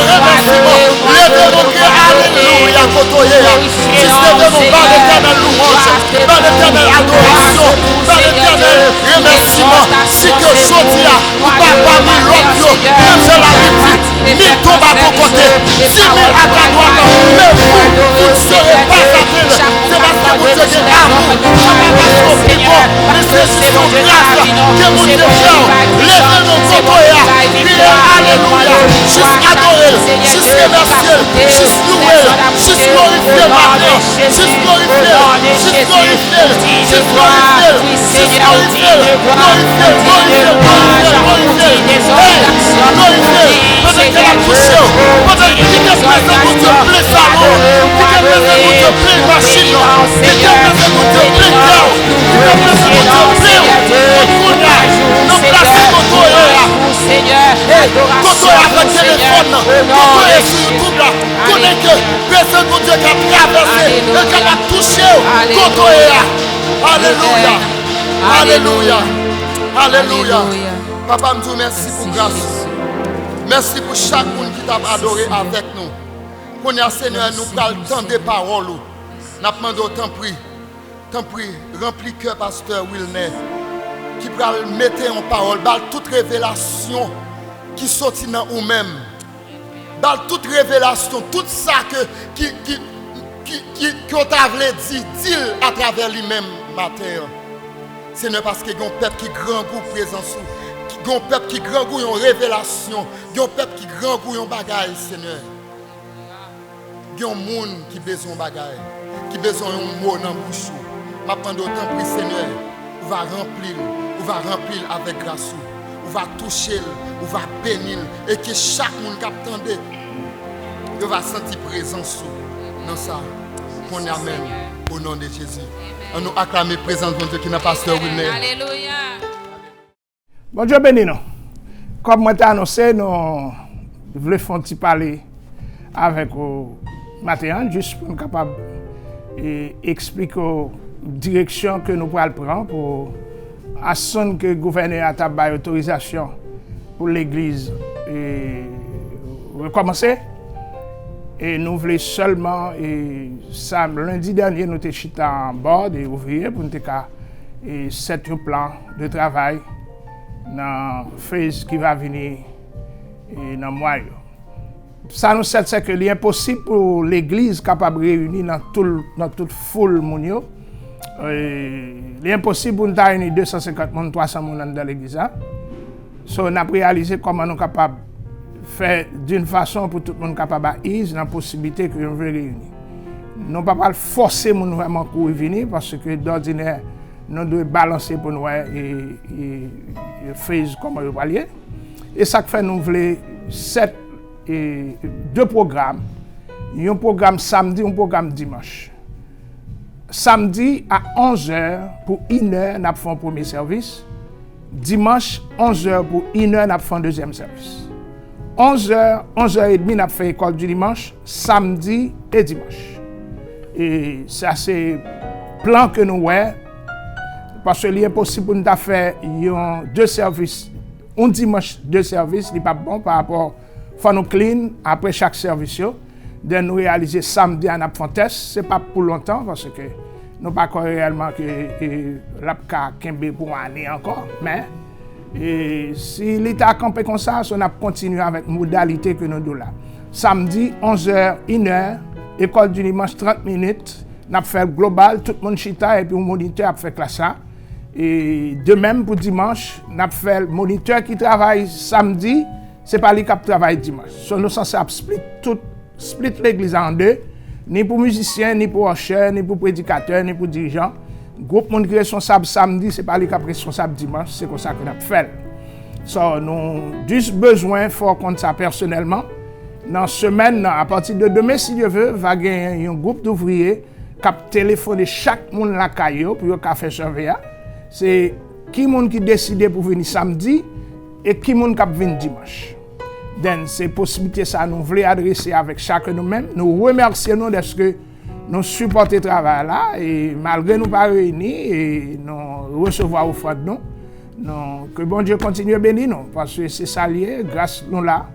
remerciement, levez vos cœurs, alléluia, côtoyer là, juste levez vos par l'éternel louange, par l'éternel adoration, par l'éternel remerciement, si que aujourd'hui là, ou pas parmi l'autre, même sur la Bible, ni tombe à ton côté, 10 000 à ta droite, mais vous ne serez pas atteint, c'est parce que vous êtes amour, ça va pas trop vivant, mais c'est juste son grâce que vous êtes là, levez nos côtés, priez, alléluia, juste adorer, juste remercier, juste louer, juste glorifier maintenant, juste glorifier, juste glorifier, juste glorifier, juste glorifier, glorifier, glorifier, glorifier, glorifier, pendant qu'elle a poussé, pendant qu'il y a présent pour Dieu plein salon, qu'il y a présent pour Dieu plein machine, qu'il y a présent pour Dieu plein cœur, qu'il y a présent pour Dieu plein courage, nous plaçons Toto avec téléphone, Toto sur YouTube là, connaît que personne pour Dieu qui a traversé, et qui a touché, Toto alléluia, alléluia, alléluia. Papa me dit merci pour grâce. Merci pour chaque monde qui t'a adoré avec nous. Qu'on a Seigneur, nous parlons tant de paroles. Nous demandons tant pris, remplis cœur pasteur Wilner, qui va mettre en parole, toute révélation qui sortit dans nous-mêmes. Toute révélation, tout ça qu'on t'a dit à travers lui-même matin. Seigneur, parce qu'il y a un peuple qui grand goût présence. Il y a un peuple qui grand goût en révélation. Il y a un peuple qui grand goût en bagaille, Seigneur. Il y a un monde qui a besoin de bagaille, qui a besoin de mot dans la bouche. Je prends d'autant prix, Seigneur. On va remplir avec grâce. On va toucher, ou va bénir, et que chaque monde qui attendait, il va sentir présence dans ça. Qu'on amène au nom de Jésus. On nous acclame présence de Dieu qui n'a pas pasteur Wilner. Alléluia. Bon Dieu béni nous. Comme moi t'ai annoncé, nous voulons faire un petit parler avec vous matin, juste pour nous capable expliquer la direction que nous pourrons prendre pour à son que le gouverneur a donné autorisation pour l'église recommencer. Et nous voulons seulement, lundi dernier, nous étions en bord des ouvriers pour nous set un plan de travail dans la phase qui va venir dans le mois. Ça nous sait que c'est impossible pour l'église capable de réunir dans toute foule de c'est impossible pour nous réunir 250 personnes, 300 personnes dans l'église. Donc, on a réalisé comment nous sommes capables de faire d'une façon pour tout le monde capable d'aiser la possibilité que nous veut réunir. Nous ne pouvons pas forcer les gens vraiment pour venir parce que d'ordinaire, nous devons balancer pour nous et faire comme nous voulons. Et ça fait nous voulons deux programmes. Un programme samedi, un programme dimanche. Samedi à 11h pour 1h, nous avons un premier service. Dimanche, 11h pour 1h, nous avons un deuxième service. 11h, 11h30, nous avons fait l'école du dimanche, samedi et dimanche. Et ça, c'est le plan que nous avons. Parce qu'il est impossible pour nous de faire deux services. Un dimanche, deux services, ce n'est pas bon par rapport à nous clean après chaque service. De nous réaliser samedi à Napfontes, ce n'est pas pour longtemps parce que nous ne pouvons pas réellement que l'APCA Kembe pour une année encore. Mais si l'État a campé comme ça, on a continué avec la modalité que nous avons là. Samedi, 11h, 1h, école du dimanche, 30 minutes. Nous avons fait global, tout le monde chita et puis le moniteur a fait classe. Et de même pour dimanche, nous avons fait le moniteur qui travaille samedi, ce n'est pas lui qui travaille dimanche. Nous sommes censés split l'église en deux, ni pour musiciens, ni pour usher, ni pour prédicateurs, ni pour dirigeants. Le groupe monde qui est responsable samedi, ce n'est pas lui qui est responsable dimanche, c'est comme ça que nous avons fait. Nous avons juste besoin de faire compte ça personnellement. Dans la semaine, à partir de demain, si Dieu veut, va gagner un groupe d'ouvriers qui a téléphoné chaque monde la caillou pour faire surveiller. C'est qui monde qui décide pour venir samedi et qui monde qui venir dimanche. Donc, ces possibilités, ça nous voulons adresser avec chacun nous-mêmes. Nous remercions nous de ce que nous supportons le travail là et malgré nous pas réunis et nous recevoir offre de nous. Que bon Dieu continue à bénir nous parce que c'est ça lié, grâce nous là.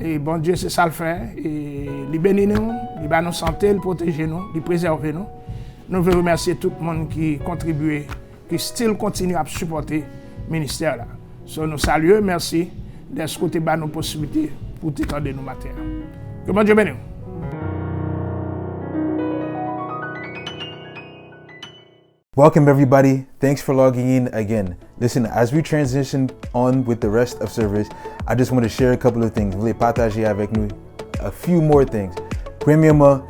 Et bon Dieu, c'est ça le fait. Et il bénit nous, il va nous santé, il protège nous, il préserve nous. Nous voulons remercier tout le monde qui contribue, qui still continue à supporter le ministère là. Nous saluons, merci de ce côté de nos possibilités pour t'étendre nos matières. Que bon Dieu bénisse. Welcome everybody. Thanks for logging in again. Listen, as we transition on with the rest of service, I just want to share a couple of things. Je voulais partager avec nous a few more things. Premièrement,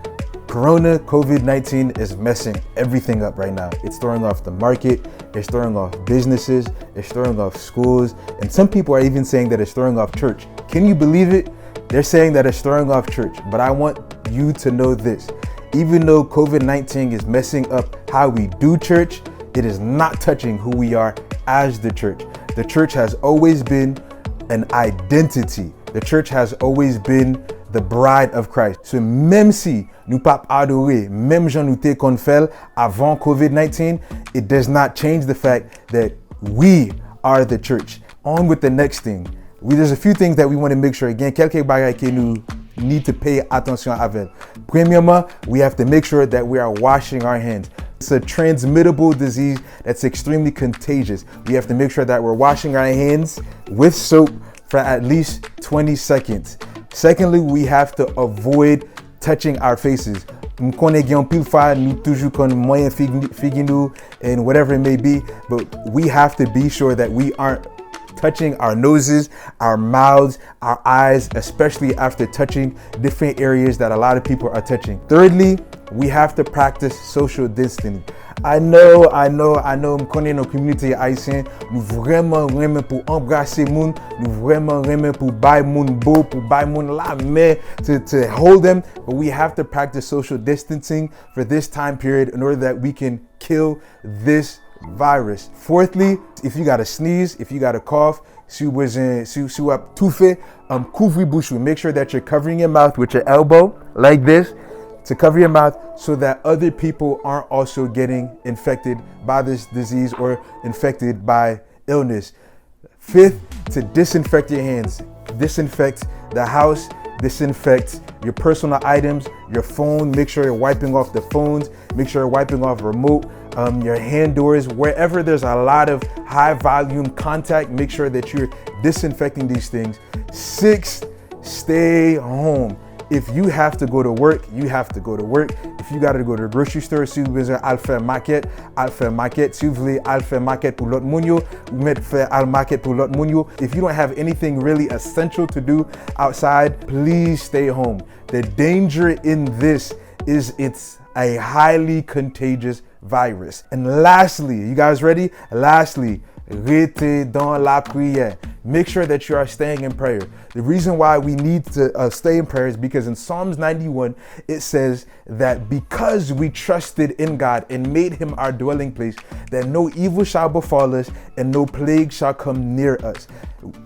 Corona COVID-19 is messing everything up right now. It's throwing off the market, it's throwing off businesses, it's throwing off schools, and some people are even saying that it's throwing off church. Can you believe it? They're saying that it's throwing off church, but I want you to know this. Even though COVID-19 is messing up how we do church, it is not touching who we are as the church. The church has always been an identity. The church has always been the bride of Christ. So même si nous pas adorer, même Jean nous te qu'on fait avant COVID-19, it does not change the fact that we are the church. On with the next thing. There's a few things that we want to make sure. Again, quelques bagages que nous need to pay attention avec. Premièrement, we have to make sure that we are washing our hands. It's a transmittable disease that's extremely contagious. We have to make sure that we're washing our hands with soap for at least 20 seconds. Secondly, we have to avoid touching our faces. Nous connaissons pile fois, nous toujours con moyen figue nous and whatever it may be, but we have to be sure that we aren't touching our noses, our mouths, our eyes, especially after touching different areas that a lot of people are touching. Thirdly, we have to practice social distancing. I know, m'konne nos communauté haïtienne, nous vraiment remen pour embrasser moun, nous vraiment remen pour bay moun beau, pour bay moun la main, to hold them, but we have to practice social distancing for this time period in order that we can kill this virus. Fourthly, if you got to sneeze, if you got to cough, si vous avez touffé, couvre bouche. Make sure that you're covering your mouth with your elbow like this, to cover your mouth so that other people aren't also getting infected by this disease or infected by illness. Fifth, to disinfect your hands. Disinfect the house, disinfect your personal items, your phone. Make sure you're wiping off the phones. Make sure you're wiping off remote, your hand doors. Wherever there's a lot of high volume contact, make sure that you're disinfecting these things. Sixth, stay home. If you have to go to work, you have to go to work. If you got to go to the grocery store, si vous besoin al faire market, al faire market. Si vous voulez al faire market pour l'autre moun yo, vous mettez faire al market pour l'autre moun yo. If you don't have anything really essential to do outside, please stay home. The danger in this is it's a highly contagious virus. And lastly, you guys ready? Lastly, rete dans la prière. Make sure that you are staying in prayer. The reason why we need to stay in prayer is because in Psalms 91, it says that because we trusted in God and made him our dwelling place, that no evil shall befall us and no plague shall come near us.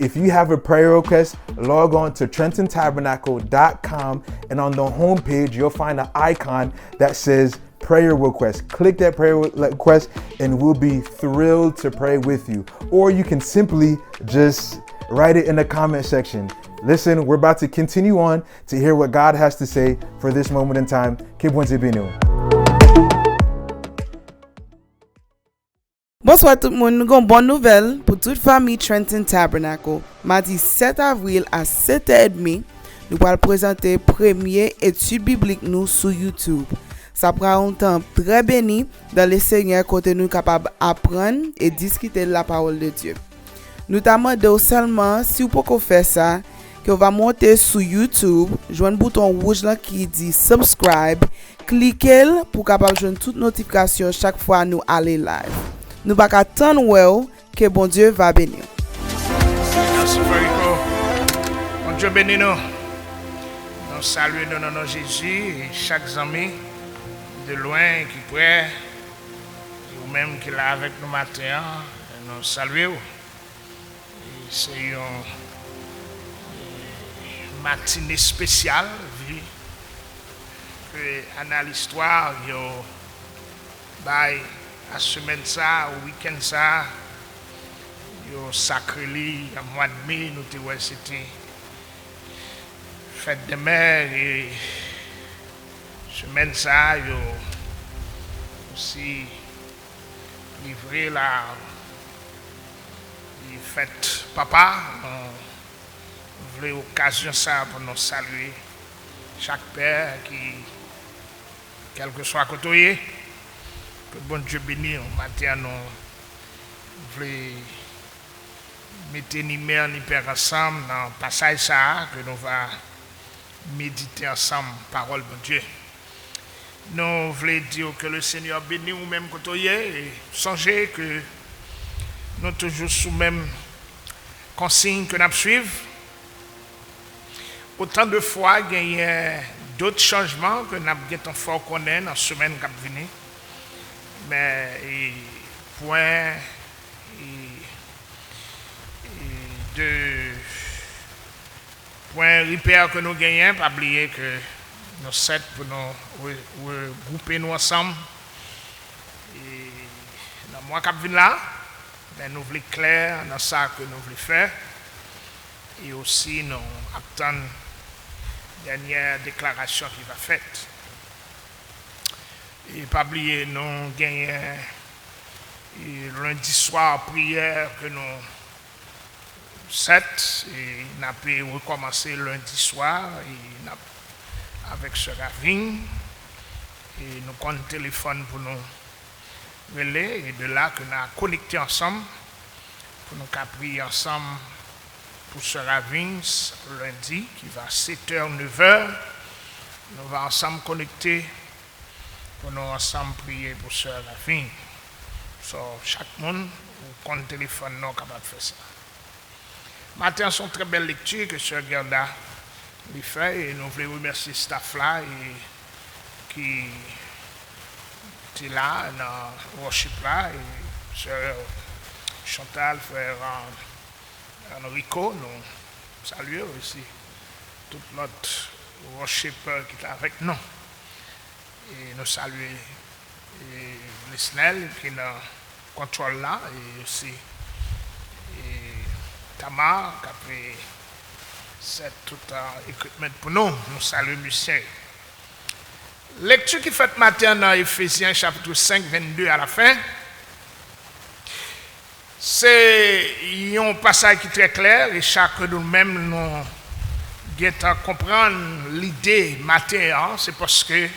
If you have a prayer request, log on to TrentonTabernacle.com, and on the homepage, you'll find an icon that says prayer request. Click that prayer request and we'll be thrilled to pray with you. Or you can simply just write it in the comment section. Listen, we're about to continue on to hear what God has to say for this moment in time. Keep on zipping. Bonsoir tout le monde, nous avons une bonne nouvelle pour toute famille Trenton Tabernacle. Mardi 7 avril à 7h30, nous allons présenter première étude biblique nous sur YouTube. Ça prend un temps très béni dans le Seigneur côté nous capables d'apprendre et discuter de la parole de Dieu. Nous demandons seulement si vous pouvez faire ça, que vous va monter sur YouTube, joindre le bouton rouge là qui dit subscribe, cliquez pour capable joindre toute notification chaque fois nous aller live. Nous pas attendre que bon Dieu va bénir. Merci Farico. Bon Dieu bénit nous. Nous saluons dans nom de Jésus et chaque ami de loin qui près, ou même qui est là avec nous matin, nous saluons. C'est une matinée spéciale, que dans l'histoire, à semaine ça, au week-end ça, sacré à mois de mai, nous c'était fête de mer et semaine ça, aussi livré la fête papa. On voulait occasion ça pour nous saluer chaque père qui, quel que soit côté, que bon Dieu bénisse. Matin nous voulons mettre ni mère ni père ensemble dans le passage ça que nous va méditer ensemble parole de Dieu. Nous voulons dire que le Seigneur bénisse ou même côté et songez que nous toujours sous même consigne que nous suivons. Autant de fois, il y a d'autres changements que nous avons fort connaître dans la semaine qui vient. Mais point repère que nous gagnons, pas oublier que nous sommes pour nous regrouper nous ensemble. Et dans le mois qui vient là, nous voulons clair dans ça que nous voulons faire. Et aussi nous attendons la dernière déclaration qui va faite. Et pas oublier, nous gagnons lundi soir prière que nous 7 et nous avons recommencé lundi soir et avec ce Ravine et nous avons un téléphone pour nous relayer et de là que nous avons connecté ensemble pour nous prier ensemble pour Sœur Avins lundi qui va 7h, 9h. Nous allons ensemble connecter pour nous ensemble prier pour Sœur Avins. Chaque monde, ou compte téléphone, non capable de faire ça. Matin, c'est une très belle lecture que Sœur Gerda lui fait et nous voulons remercier staff là et qui est là dans le worship là et Sœur Chantal, frère Enrico, nous saluons aussi tout notre worshipper qui est avec nous. Et nous saluons Lisnel qui est dans le contrôle là et aussi Tamar qui a fait tout équipement pour nous. Nous saluons Lucien. Lecture qui fait matin dans Éphésiens chapitre 5, 22 à la fin. C'est un passage qui est très clair et chacun de nous-mêmes nous guette comprendre l'idée matin. C'est parce que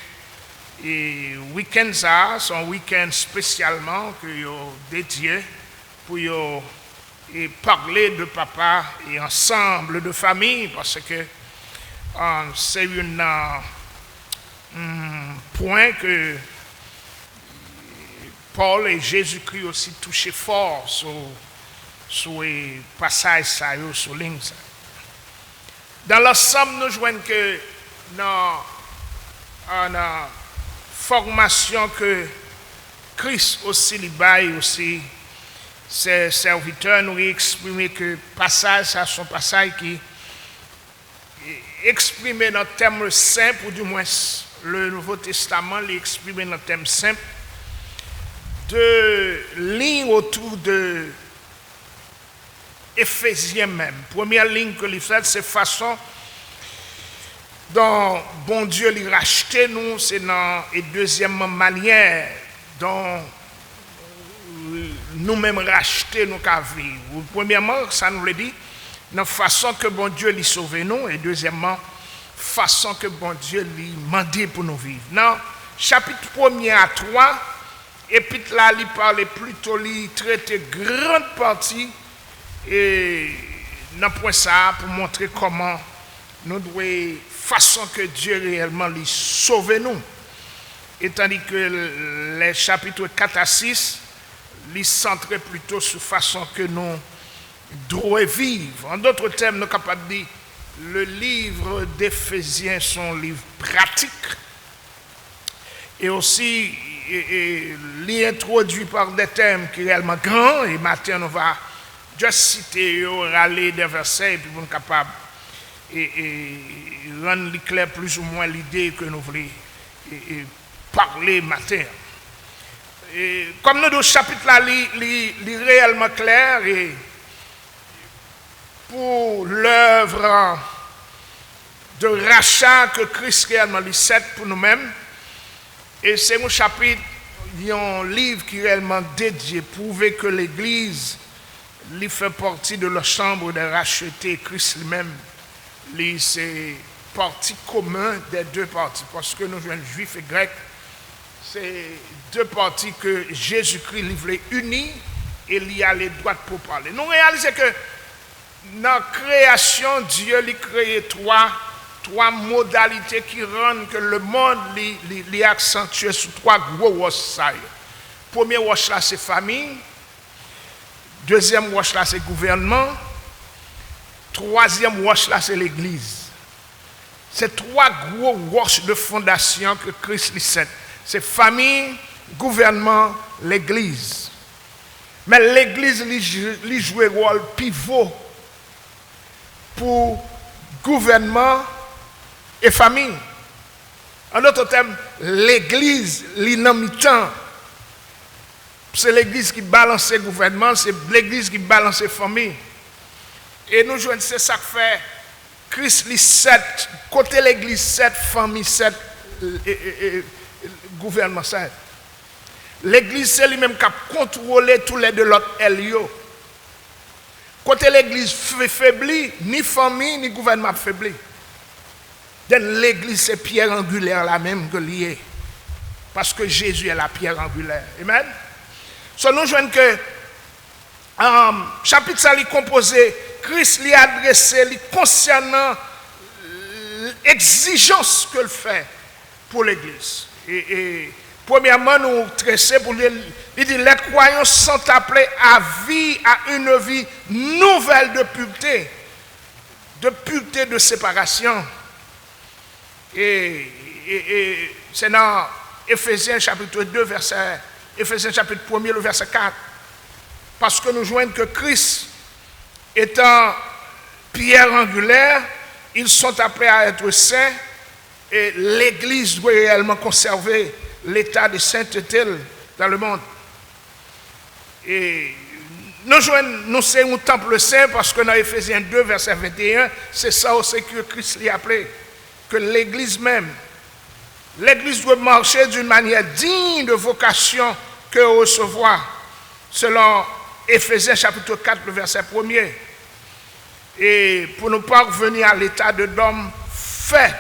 le week-end, c'est un week-end spécialement que dédié pour parler de papa et ensemble de famille parce que c'est un point que Paul et Jésus-Christ aussi touché fort sur les passages sur ligne. Dans l'ensemble, nous voyons que dans la formation que Christ aussi lui baille aussi ses serviteurs, nous exprimé que passage, c'est son passage qui exprimé dans le thème simple, ou du moins le Nouveau Testament l'exprime dans le thème simple, de lignes autour de Éphésiens même. Première ligne que l'il fait, c'est façon dont bon Dieu lui racheté nous, c'est dans et deuxièmement manière dont nous-mêmes racheter nous qu'à vivre. Premièrement, ça nous le dit, dans façon que bon Dieu lui sauve nous, et deuxièmement, façon que bon Dieu lui mandé pour nous vivre. Dans chapitre 1er à 3, épître là, il parle plutôt, il traite grande partie et dans point ça pour montrer comment nous devons façon que Dieu réellement lui sauve nous. Et tandis que les chapitres 4 à 6, il centre plutôt sur façon que nous devons vivre. En d'autres termes, nous sommes capables de dire le livre d'Éphésiens est un livre pratique et aussi il est introduit par des thèmes qui sont réellement grands. Et maintenant, on va juste citer, râler des versets et puis nous sommes capables de rendre clair plus ou moins l'idée que nous voulons parler matin. Et comme nous, le chapitre là, il est réellement clair et pour l'œuvre de rachat que Christ réellement lui cède pour nous-mêmes. Et c'est un chapitre, un livre qui est réellement dédié, prouver que l'Église lui fait partie de la chambre de racheter Christ lui-même. C'est partie commune des deux parties, parce que nous, juifs et grecs, c'est deux parties que Jésus-Christ lui voulait unir et il y a les droits pour parler. Nous réalisons que dans la création, Dieu lui créé trois modalités qui rendent que le monde est accentué sur trois gros roches. Premier roche là, c'est famille. Deuxième roche là, c'est gouvernement. Troisième roche là, c'est l'église. C'est trois gros roches de fondation que Christ lui cède. C'est famille, gouvernement, l'église. Mais l'église lui joue un rôle pivot pour gouvernement et famille. En d'autres termes, l'église, l'inamitant, c'est l'église qui balance le gouvernement, c'est l'église qui balance la famille. Et nous jouons, c'est ça que fait Christ, les 7, côté l'église 7, famille 7, gouvernement 7. L'église, c'est lui-même qui a contrôlé tous les de l'autre Elio. Côté l'église faiblit, ni famille, ni gouvernement faiblit. L'église, c'est pierre angulaire la même que liée. Parce que Jésus est la pierre angulaire. Amen. So, nous jouons que chapitre ça est composé, Christ lui adressé lui concernant l'exigence qu'il fait pour l'Église. Et premièrement, nous tracer pour lui dire les croyants sont appelés à vie, à une vie nouvelle de pureté de séparation. Et c'est dans Éphésiens chapitre 2, Éphésiens chapitre 1, le verset 4. Parce que nous joignons que Christ étant pierre angulaire, ils sont appelés à être saints et l'Église doit réellement conserver l'état de sainteté dans le monde. Et nous sommes un temple saint parce que dans Éphésiens 2, verset 21, c'est ça aussi que Christ l'a appelé. Que l'Église même, l'Église doit marcher d'une manière digne de vocation que recevoir, selon Éphésiens chapitre 4, le verset 1er. Et pour ne pas revenir à l'état de l'homme fait,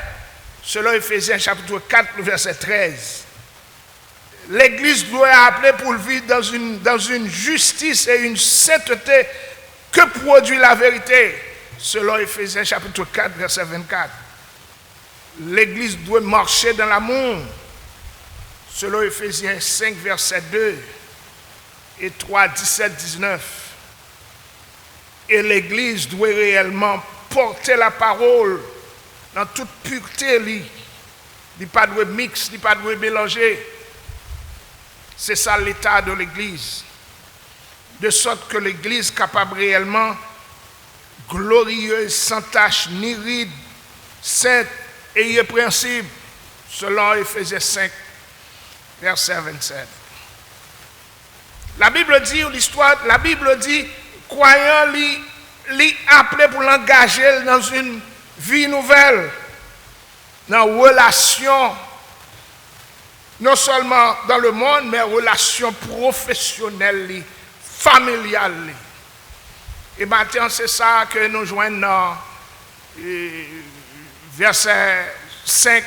selon Éphésiens chapitre 4, le verset 13. L'Église doit appeler pour vivre dans une justice et une sainteté que produit la vérité, selon Éphésiens chapitre 4, verset 24. L'Église doit marcher dans l'amour, selon Éphésiens 5, verset 2 et 3, 17, 19. Et l'Église doit réellement porter la parole dans toute pureté. Il ne pas de mix, il ne pas de mélanger. C'est ça l'état de l'Église. De sorte que l'Église est capable réellement glorieuse, sans tache, ni ride, sainte et irrépréhensible, selon Éphésiens 5, verset 27. La Bible dit, croyant l'y appelé pour l'engager dans une vie nouvelle, dans une relation, non seulement dans le monde, mais relation professionnelle, familiale. Et maintenant, c'est ça que nous joignons dans verset 5,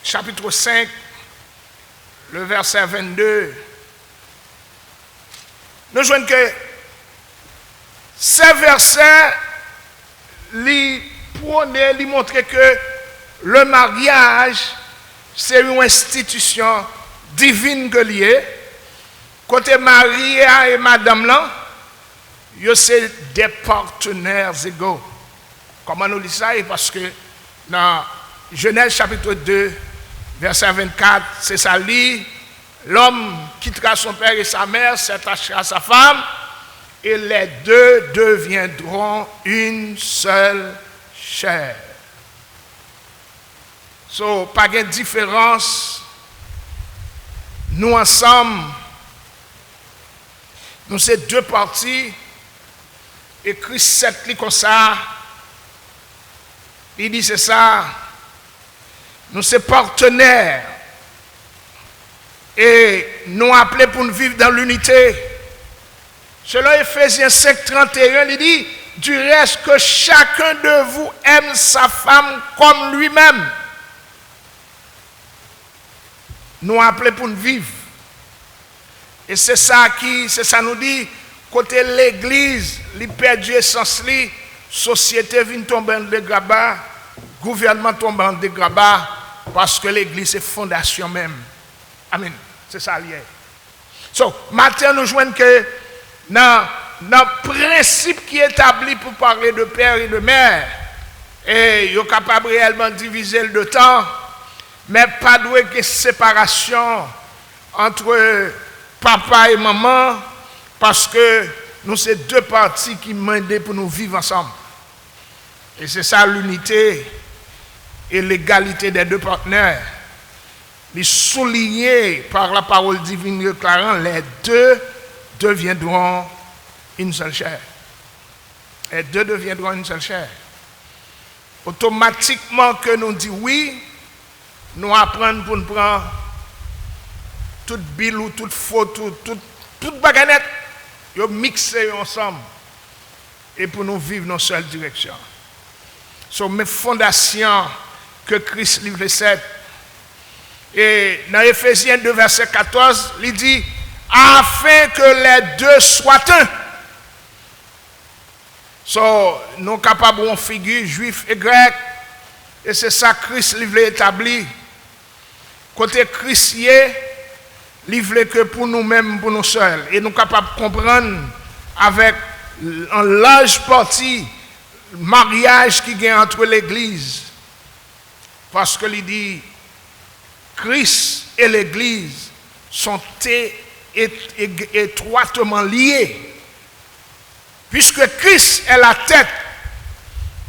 chapitre 5, le verset 22. Nous joignons que ces versets lui montrent que le mariage, c'est une institution divine que liée. Côté Maria et Madame là, c'est des partenaires égaux. Comment nous disons ça? Parce que dans Genèse chapitre 2, verset 24, c'est ça lit. L'homme quittera son père et sa mère, s'attachera à sa femme, et les deux deviendront une seule chair. So, pas de différence. Nous ensemble, nous sommes deux parties, et Christ s'est comme ça. Il dit c'est ça. Nous sommes partenaires. Et nous appelés pour nous vivre dans l'unité. Selon Éphésiens 5, 31, il dit, du reste que chacun de vous aime sa femme comme lui-même. Nous appelés pour nous vivre. Et c'est ça nous dit, côté l'église, il perdu essence, société vient tomber en dégrabat, gouvernement tombe en dégrabat, parce que l'église est fondation même. Amen. C'est ça lié. So, maintenant nous jouons que dans le principe qui est établi pour parler de père et de mère, et il est capable réellement de diviser le temps, mais pas de séparation entre papa et maman, parce que nous sommes deux parties qui demandent pour nous vivre ensemble. Et c'est ça l'unité et l'égalité des deux partenaires. Les soulignés par la parole divine déclarant, les deux deviendront une seule chair. Les deux deviendront une seule chair. Automatiquement que nous disons oui, nous apprenons pour nous prendre toute bilou, toute faute, toute baganette, nous mixer ensemble et pour nous vivre dans une seule direction. Sur mes fondations que Christ livre 7. Et dans Éphésiens 2, verset 14, il dit, afin que les deux soient un. So, nous capables de figure juif et grec. Et c'est ça que Christ livre établi. Côté Christ, il voulait que pour nous-mêmes, pour nous seuls. Et nous sommes capables de comprendre avec en large partie le mariage qui est entre l'Église. Parce que il dit, Christ et l'Église sont étroitement liés. Puisque Christ est la tête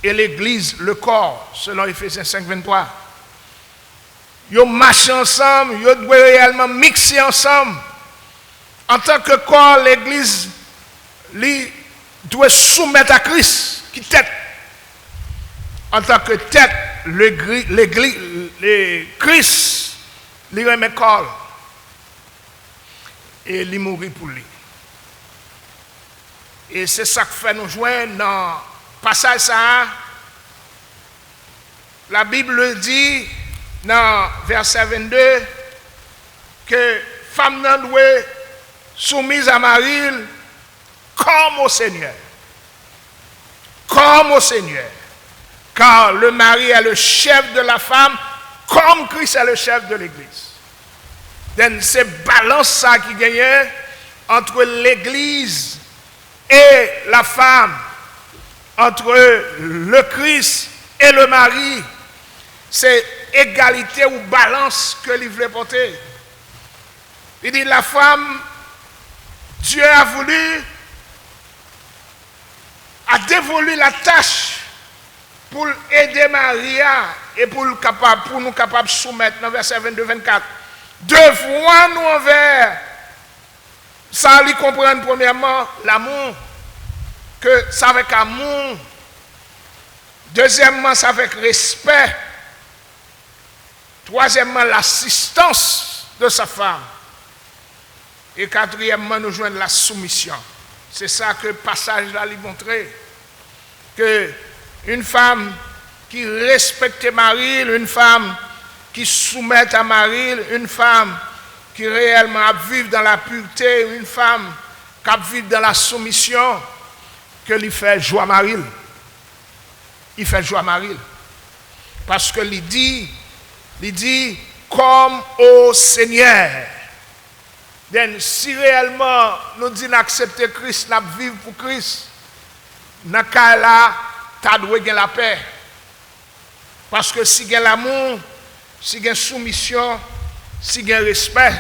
et l'Église le corps, selon Ephésiens 5, 23. Ils marchent ensemble, ils doivent réellement mixer ensemble. En tant que corps, l'Église doit soumettre à Christ, qui tête. En tant que tête, Christ, il remet corps. Et il mourit pour lui. Et c'est ça que fait nous joindre dans le passage ça. La Bible dit dans verset 22 que femme n'a doit soumise à Marie comme au Seigneur. Comme au Seigneur. Car le mari est le chef de la femme comme Christ est le chef de l'Église. Donc c'est balance ça qui gagne entre l'Église et la femme, entre le Christ et le mari. C'est égalité ou balance que l'il veut porter. Il dit la femme, Dieu a dévolu la tâche pour aider Maria et pour nous capables de soumettre dans verset 22-24. Deux fois nous envers, ça lui comprendre premièrement l'amour, que ça avec amour. Deuxièmement, ça avec respect. Troisièmement, l'assistance de sa femme. Et quatrièmement, nous joignons la soumission. C'est ça que le passage là lui montrait. Que une femme qui respecte Marie, une femme qui soumet à Marie, une femme qui réellement vit dans la pureté, une femme qui vit dans la soumission, que lui fait joie Marie. Il fait joie Marie. Parce que il dit comme au Seigneur. Donc, si réellement nous disons d'accepter Christ, nous vivons pour Christ, dans ce cas-là, tu dois gagner la paix. Parce que si il y a l'amour, si il y a soumission, si il y a respect,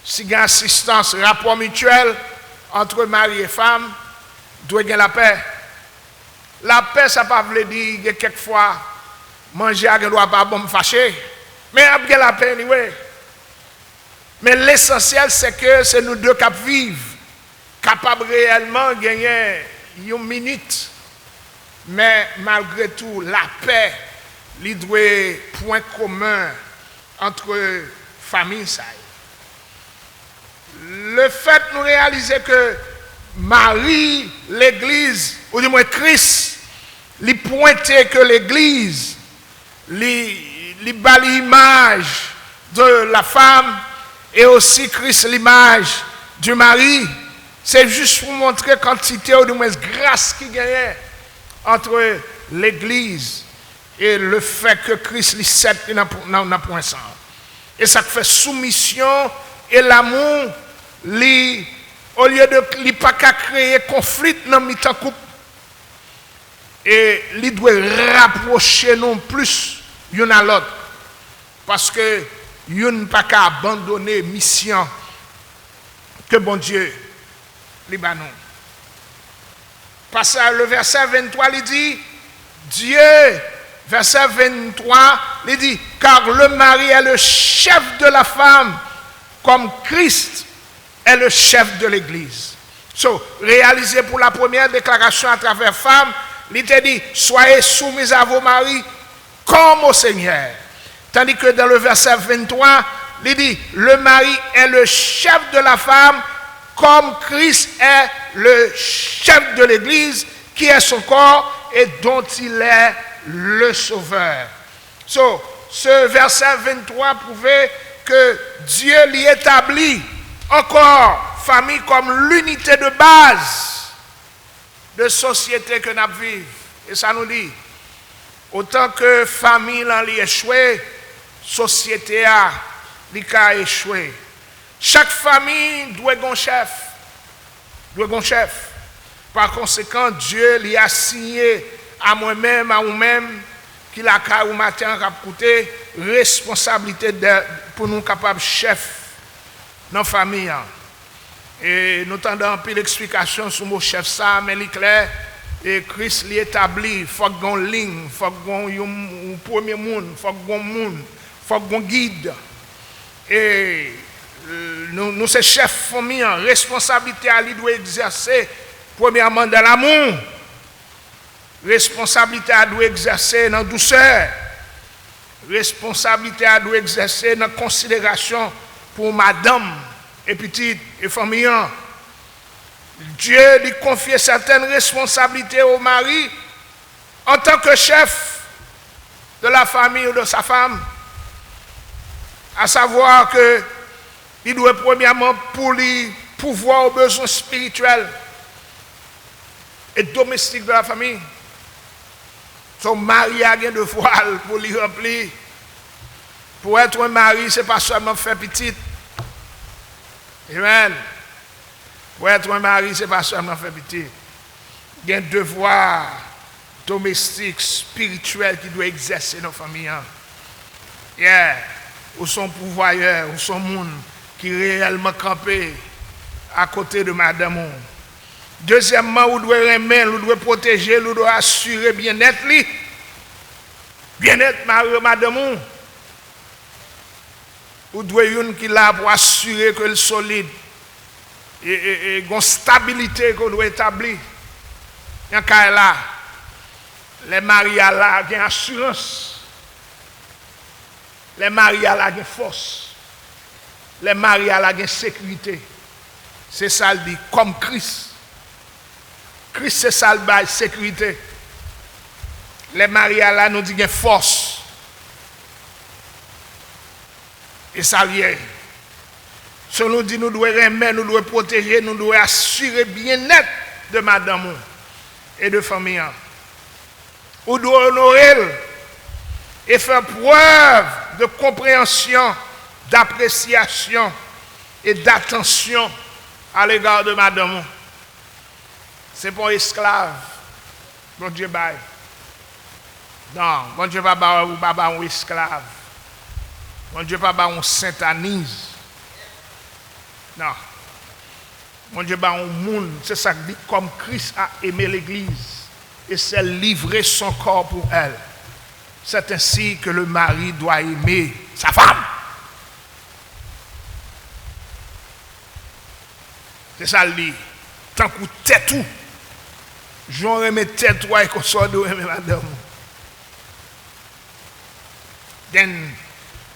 si il y a assistance, rapport mutuel entre mari et femme, doit gagner la paix. La paix, ça ne veut pas dire que quelquefois, manger à ne doit pas me fâcher. Mais il y a la paix, anyway. Mais l'essentiel, c'est que c'est nous deux qui vivons, capables réellement de gagner une minute. Mais malgré tout, la paix, il doit point commun entre familles. Le fait de nous réaliser que Marie, l'Église, ou du moins Christ, lui pointait que l'Église, lui bat l'image de la femme, et aussi Christ l'image du mari, c'est juste pour montrer quantité ou du moins grâce qui gagne entre l'Église et le fait que Christ lui cède dans point ça. Et ça fait soumission et l'amour, au lieu de ne pas créer conflit dans le couple, et il doit rapprocher nous plus l'un à l'autre. Parce que il ne pas qu'à abandonner mission que bon Dieu Libanon. Passage le verset 23, il dit Dieu, verset 23, il dit car le mari est le chef de la femme comme Christ est le chef de l'Église. So, réalisé pour la première déclaration à travers femme, il te dit soyez soumis à vos maris comme au Seigneur. Tandis que dans le verset 23, il dit, le mari est le chef de la femme, comme Christ est le chef de l'Église, qui est son corps et dont il est le sauveur. So, ce verset 23 prouvait que Dieu l'y établit encore famille comme l'unité de base de société que nous vivons. Et ça nous dit, autant que famille a échoué, société a échoué. Chaque famille doit avoir un chef. Par conséquent, Dieu lui a signé à moi-même, à vous-même, qu'il a au matin coûté responsabilité pour nous capables chef dans la famille. Et nous entendons un peu l'explication sur mon chef ça, mais il est clair. Et Christ l'y établi, il faut qu'on ligne, il faut qu'on un premier monde, il faut qu'on monde, il faut qu'on guide. Et nous ces chefs famille, responsabilité à lui doit exercer premièrement dans l'amour. Responsabilité à doit exercer dans la douceur. Responsabilité à doit exercer dans la considération pour madame et petite et famille. Dieu lui confie certaines responsabilités au mari en tant que chef de la famille ou de sa femme. À savoir que il doit premièrement pour lui pouvoir aux besoins spirituels et domestiques de la famille. Son mari a bien de voile pour lui remplir. Pour être un mari, ce n'est pas seulement faire petite. Amen. Pour être un mari, ce n'est pas seulement faire petit. Il y a un devoir domestique, spirituel qui doit exercer dans la famille. Yeah. Ou son pourvoyeur, ou son monde qui réellement campé à côté de madame. Deuxièmement, vous devez remettre, vous devez protéger, vous devez assurer bien-être. Bien-être, madame. Vous devez une qui est là pour assurer que le solide. Et une stabilité qu'on doit établir. Il y a un cas là, les mariés là, il y a une assurance. Les mariés là, il y a une force. Les mariés là, il y a une sécurité. C'est ça le dit, comme Christ. Christ, c'est ça le bail, sécurité. Les mariés là, nous dit qu'il y a une force. Et ça vient. Ce nous dit, nous devons remettre, nous devons protéger, nous devons assurer bien-être de madame et de famille. Nous devons honorer et faire preuve de compréhension, d'appréciation et d'attention à l'égard de madame. C'est pour esclave. Bon Dieu baille. Non, bon Dieu pas un esclave. Bon Dieu pas un satanise. Non. Mon Dieu, un monde, c'est ça que dit, comme Christ a aimé l'Église et s'est livré son corps pour elle. C'est ainsi que le mari doit aimer sa femme. C'est ça le dit. Tant que t'es tout, j'en remets tête toi et qu'on soit de aimer madame. Then,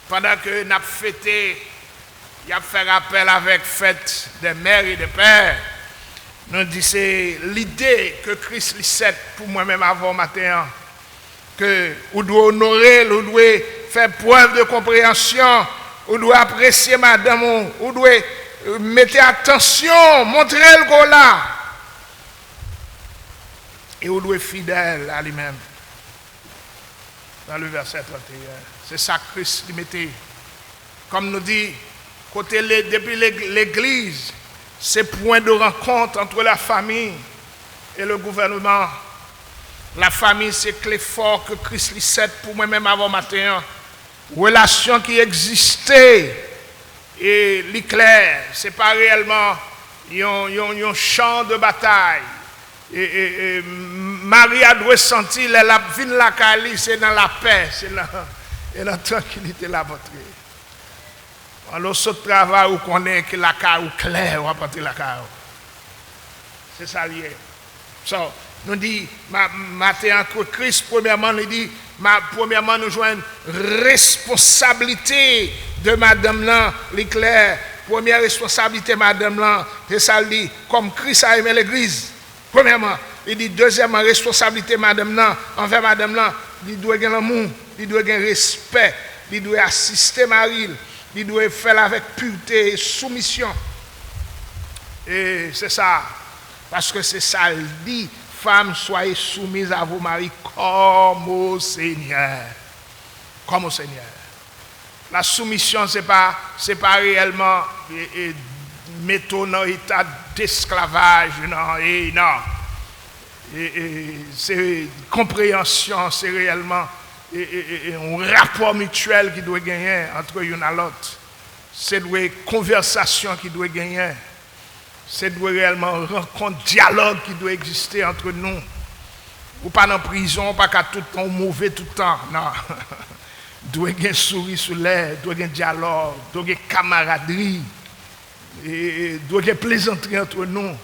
pendant que nous avons fêté, il a fait rappel avec fête des mères et des pères. Nous dit c'est l'idée que Christ lui cède pour moi-même avant matin. Que vous devez honorer, vous devez faire preuve de compréhension, vous devez apprécier madame, vous devez mettre attention, montrer le go là. Et vous devez être fidèle à lui-même. Dans le verset 31. C'est ça que Christ lui mettait. Comme nous dit, côté depuis l'Église, c'est point de rencontre entre la famille et le gouvernement. La famille, c'est clé fort que Christ lui cède pour moi-même avant matin. Relation qui existait et l'éclair, c'est pas réellement un champ de bataille. Et Marie a dû sentir la vie de la Cali, c'est dans la paix, c'est dans la tranquillité la votre. Alors ce travail où on est que la carrière claire, on va porter la carrière. C'est ça lié. So, nous dit, matin que Christ, premièrement, nous dit, premièrement, nous jouons une responsabilité de madame là, l'éclair. Première responsabilité, madame là, c'est ça le dit, comme Christ a aimé l'église. Premièrement, il dit, deuxièmement, responsabilité, madame là, envers madame là, il doit gagner l'amour, il doit gagner respect, il doit assister Marie. Il doit faire avec pureté et soumission. Et c'est ça. Parce que c'est ça, il dit, femmes, soyez soumises à vos maris comme au Seigneur. Comme au Seigneur. La soumission, c'est pas réellement mettre dans l'état d'esclavage, non. C'est compréhension, c'est réellement un rapport mutuel qui doit gagner entre l'une et l'autre. C'est une conversation qui doit gagner. C'est réellement rencontre, dialogue qui doit exister entre nous. Ou pas dans la prison, pas qu'à tout le temps, mauvais tout le temps. Non. Doit y avoir un sourire sur l'air, doit y avoir un dialogue, doit y avoir une camaraderie, doit y avoir une plaisanterie entre nous.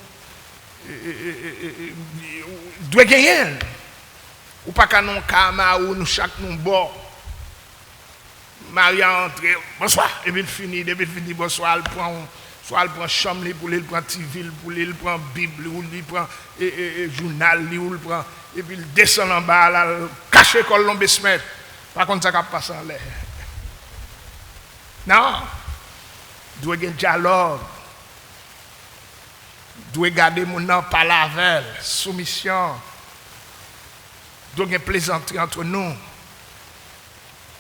Doit y avoir ou pas qu'à nous kama ou nous chaque nous bord. Maria entre, bonsoir, et puis fini, bonsoir, soit elle prend chambre pour lui, il prend TV pour lui, il prend Bible, ou il prend journal, ou il prend, et puis il descend en bas, là, cache l'école l'on se mettre. Par contre, ça ne passe pas en l'air. Non. Il doit y avoir un dialogue. Il doit garder mon nom par la veille, soumission. Il doit y avoir une plaisanterie entre nous.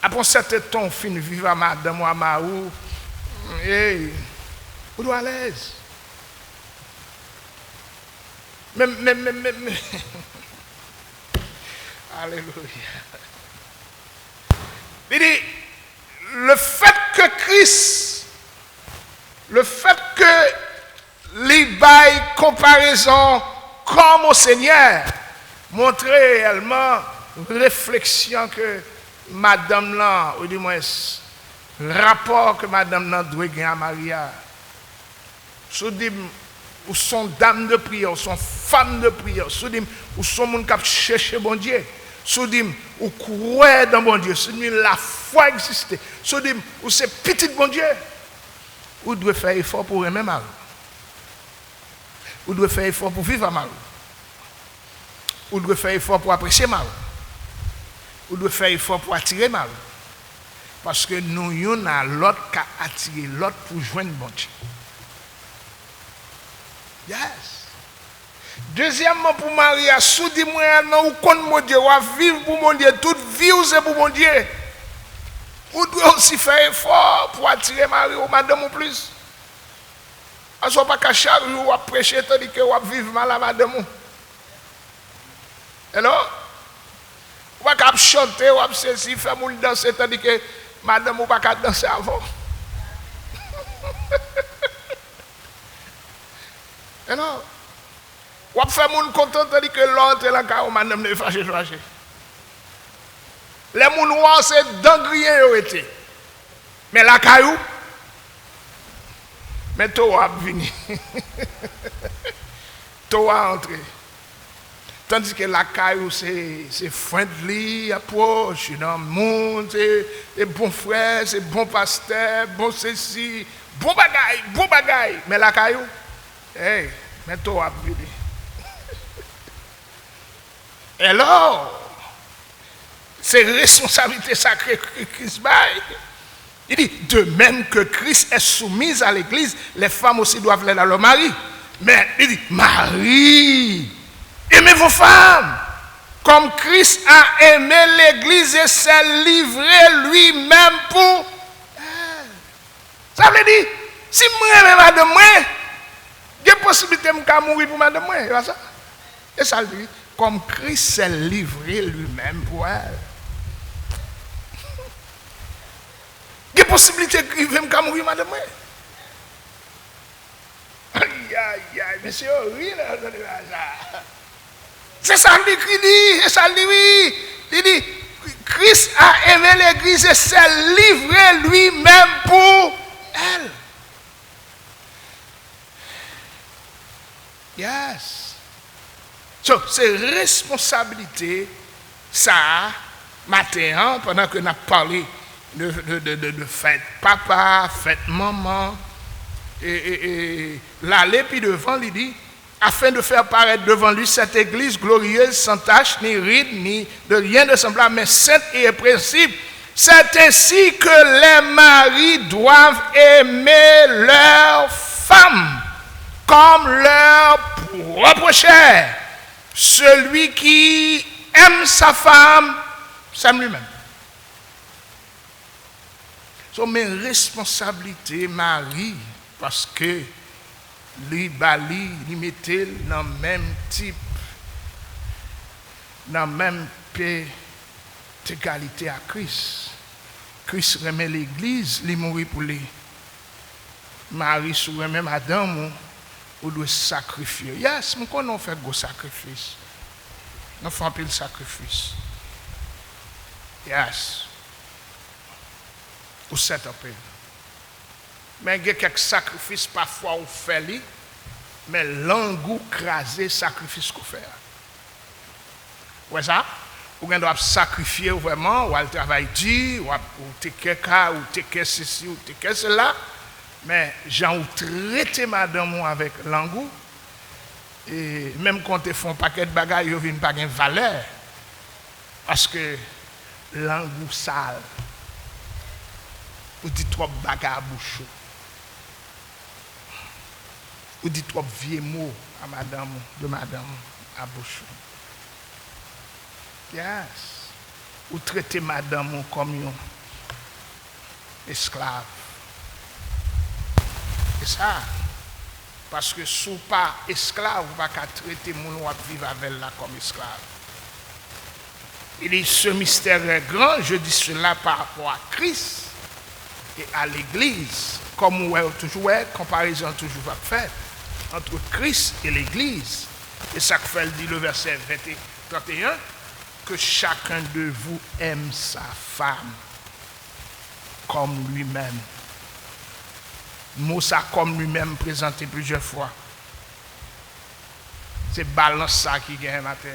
Après un certain temps, on finit vivre à madame ou à Maou. Hey, on doit à l'aise. Mais. Alléluia. Il dit, le fait que les bails comparaison comme au Seigneur, montrait réellement réflexion que madame là, ou du moins, rapport que madame là doit gagner à Maria. Ou sont dames de prière, ou sont femmes de prière, ou sont gens qui cherchent bon Dieu. Soudim, ou croire dans bon Dieu, soudim, la foi existe. Soudim, ou c'est petit bon Dieu. Ou doit faire effort pour aimer mal. Ou doit faire effort pour vivre mal. Ou doit faire effort pour apprécier mal. Ou doit faire effort pour attirer mal. Parce que nous, y a l'autre qui a attiré l'autre pour joindre bon Dieu. Yes. Deuxièmement, pour Maria, soudis-moi, ou contre mon Dieu, ou vivre pour mon Dieu, toute vie ou c'est pour mon Dieu. Ou doit aussi faire effort pour attirer Marie ou madame ou plus. Parce qu'on ne peut pas cacher ou prêcher tandis que ou vivre mal à madame. Hello? Ou pas qu'à chanter ou ceci, faire mon danser tandis que madame ou pas qu'à danser avant. Hello? Ou faire moun content tandis que l'autre est là car madame ne fâché. Les moun noirs c'est d'angrier yo été. Mais la caillou mais toi vini. Toi entrer. Tandis que la caillou c'est friendly approach, monde c'est bon frère, c'est bon pasteur, bon ceci, bon bagaille, mais la caillou hey, mais toi vini. Alors, c'est responsabilité sacrée que Christ baille. Il dit, de même que Christ est soumis à l'Église, les femmes aussi doivent l'aider à leur mari. Mais il dit, Marie, aimez vos femmes, comme Christ a aimé l'Église et s'est livré lui-même pour elle. Ça veut dire, si moi aime madame moi, il y a possibilité de mourir pour madame moi. Et ça veut dire, comme Christ s'est livré lui-même pour elle. Il y a possibilité qu'il vienne mourir, madame. Aïe, mais c'est horrible. C'est ça qu'il dit, c'est ça qu'il dit, oui. Il dit, Christ a aimé l'Église et s'est livré lui-même pour elle. Yes. So, c'est responsabilité, ça, matin, pendant que nous avons parlé de fête papa, fête maman, et l'aller puis devant, il dit, afin de faire paraître devant lui cette église glorieuse, sans tache, ni ride, ni de rien de semblable, mais sainte et irrépressible. C'est ainsi que les maris doivent aimer leurs femmes comme leur propre chair. Celui qui aime sa femme, s'aime lui-même. C'est mes responsabilités, Marie, parce que lui, Bali, lui mettait dans le même type, dans le même paix d'égalité à Christ. Christ remet l'église, il mourit pour lui. Marie, sous remet madame, on doit sacrifier. Yes, nous connaissons fait gros sacrifice. Nous faisons un peu de sacrifice. Yes. Ou c'est un peu. Mais il y a quelques sacrifices parfois on fait, mais l'engou crasé sacrifice qu'on fait. Ouais ça? Ou doit sacrifier vraiment, ou al travail dur, ou te cas, ou te ceci, ou te cela. Mais j'en traité madame avec l'engou. Et même quand ils font un paquet de bagages, ils ne viennent pas de valeur. Parce que l'engou sale. Ou dit trop bagages à bouche. Ou dit trop vieux mots à madame, de madame à bouche. Yes. Ou traiter madame comme une esclave. C'est ça. Parce que si vous n'êtes pas esclave, vous ne pouvez pas traiter les gens qui vivent avec là comme esclave. Il dit, ce mystère est grand, je dis cela par rapport à Christ et à l'Église. Comme vous avez toujours comparaison toujours va faite entre Christ et l'Église. Et ça fait dit le verset 31, que chacun de vous aime sa femme comme lui-même. Mot ça comme lui-même présenté plusieurs fois. C'est balance ça qui gagne matin.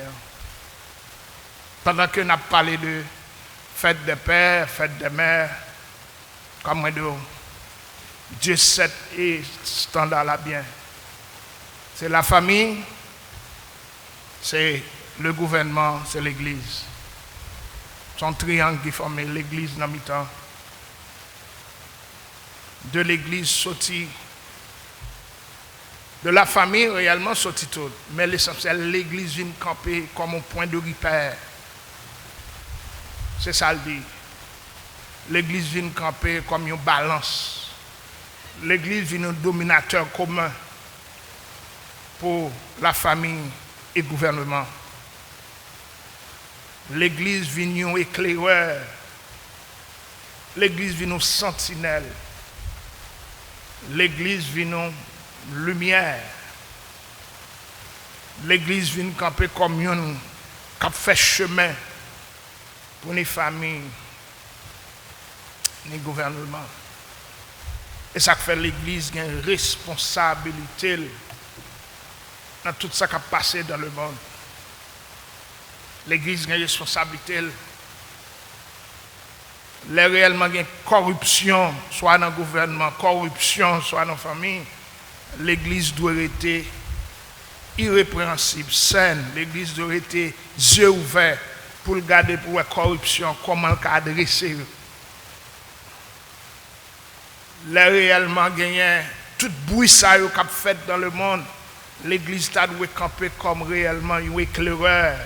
Pendant que nous avons parlé de fête des pères, fête des mères, comme de Dieu set et standard là bien. C'est la famille, c'est le gouvernement, c'est l'église. C'est un triangle qui forme l'église dans mi-temps. De l'église sorti, de la famille réellement sorti tout. Mais l'essentiel, l'église vient camper comme un point de repère. C'est ça le dit. L'église vient camper comme une balance. L'église vient un dominateur commun pour la famille et le gouvernement. L'église vient un éclaireur. L'église vient un sentinelle. L'église vient une lumière. L'église vient camper comme une qui fait chemin pour les familles, les gouvernements. Et ça fait l'église a une responsabilité dans tout ça qui a passé dans le monde. L'église a une responsabilité. Les réellement il y a corruption, soit dans le gouvernement, corruption, soit dans la famille, l'église doit être irrépréhensible, saine. L'église doit être yeux ouverts pour regarder pour la corruption, comment le adresser. Les réellement gagné tout bruit ça qui a fait dans le monde, l'église doit camper comme réellement un éclaireur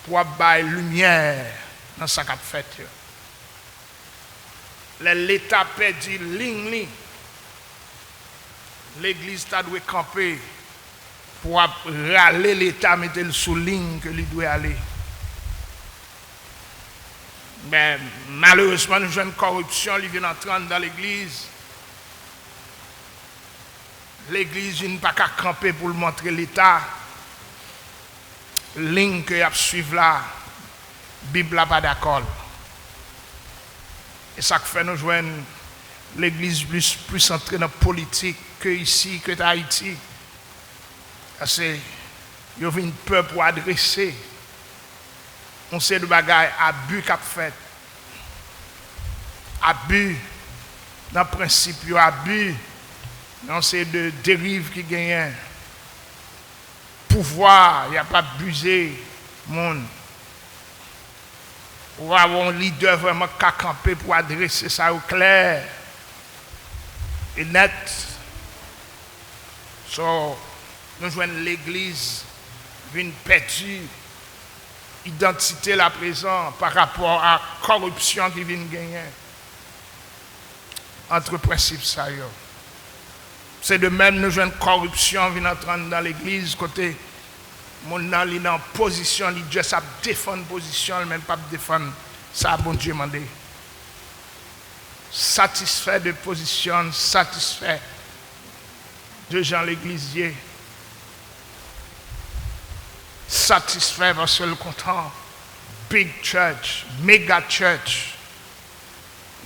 pour avoir lumière dans ce qu'a fait. L'État perdu ligne, l'église doit camper pour râler l'État, mettre le sous ligne que lui doit aller. Mais malheureusement, nous avons une corruption qui vient entrer dans l'église. L'église vient pas qu'à camper pour le montrer l'État. Ligne que y a suivre là, Bible n'a pas d'accord. Et ça fait nous joindre l'église plus entrée dans la politique que ici, que dans Haïti. Parce que il y a une peur pour adresser. On sait de bagaille, abus qu'a fait. Abus dans le principe, abus dans ces de dérives qui gagnent. Pouvoir, il n'y a pas abusé monde. Pour avoir un leader vraiment qu'à camper pour adresser ça au clair et net. So, nous jouons l'église vient perdu identité la présent par rapport à corruption qui vient gagner entre principes ça yo. C'est de même nous une corruption vient entrer dans l'église côté mon nan li dans position li Dieu ça défendre position même pas défendre ça bon Dieu mandé. Satisfait de position, satisfait de gens l'églisier. Satisfait parce que le content. Big church, méga church.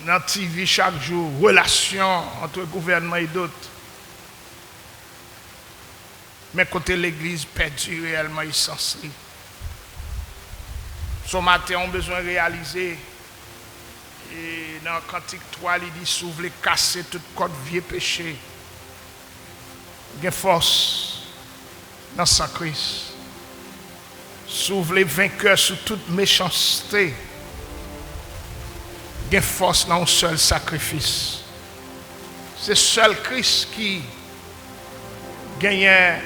Dans TV chaque jour, relation entre le gouvernement et d'autres. Mais côté l'église perdue réellement essentiel. Ce matin, on a besoin de réaliser. Et dans Cantique 3, il dit s'ouvre les casser toute code vieux péché. Il y a force dans sa Christ. S'ouvre les vainqueurs sur toute méchanceté. Il y a force dans un seul sacrifice. C'est seul Christ qui gagne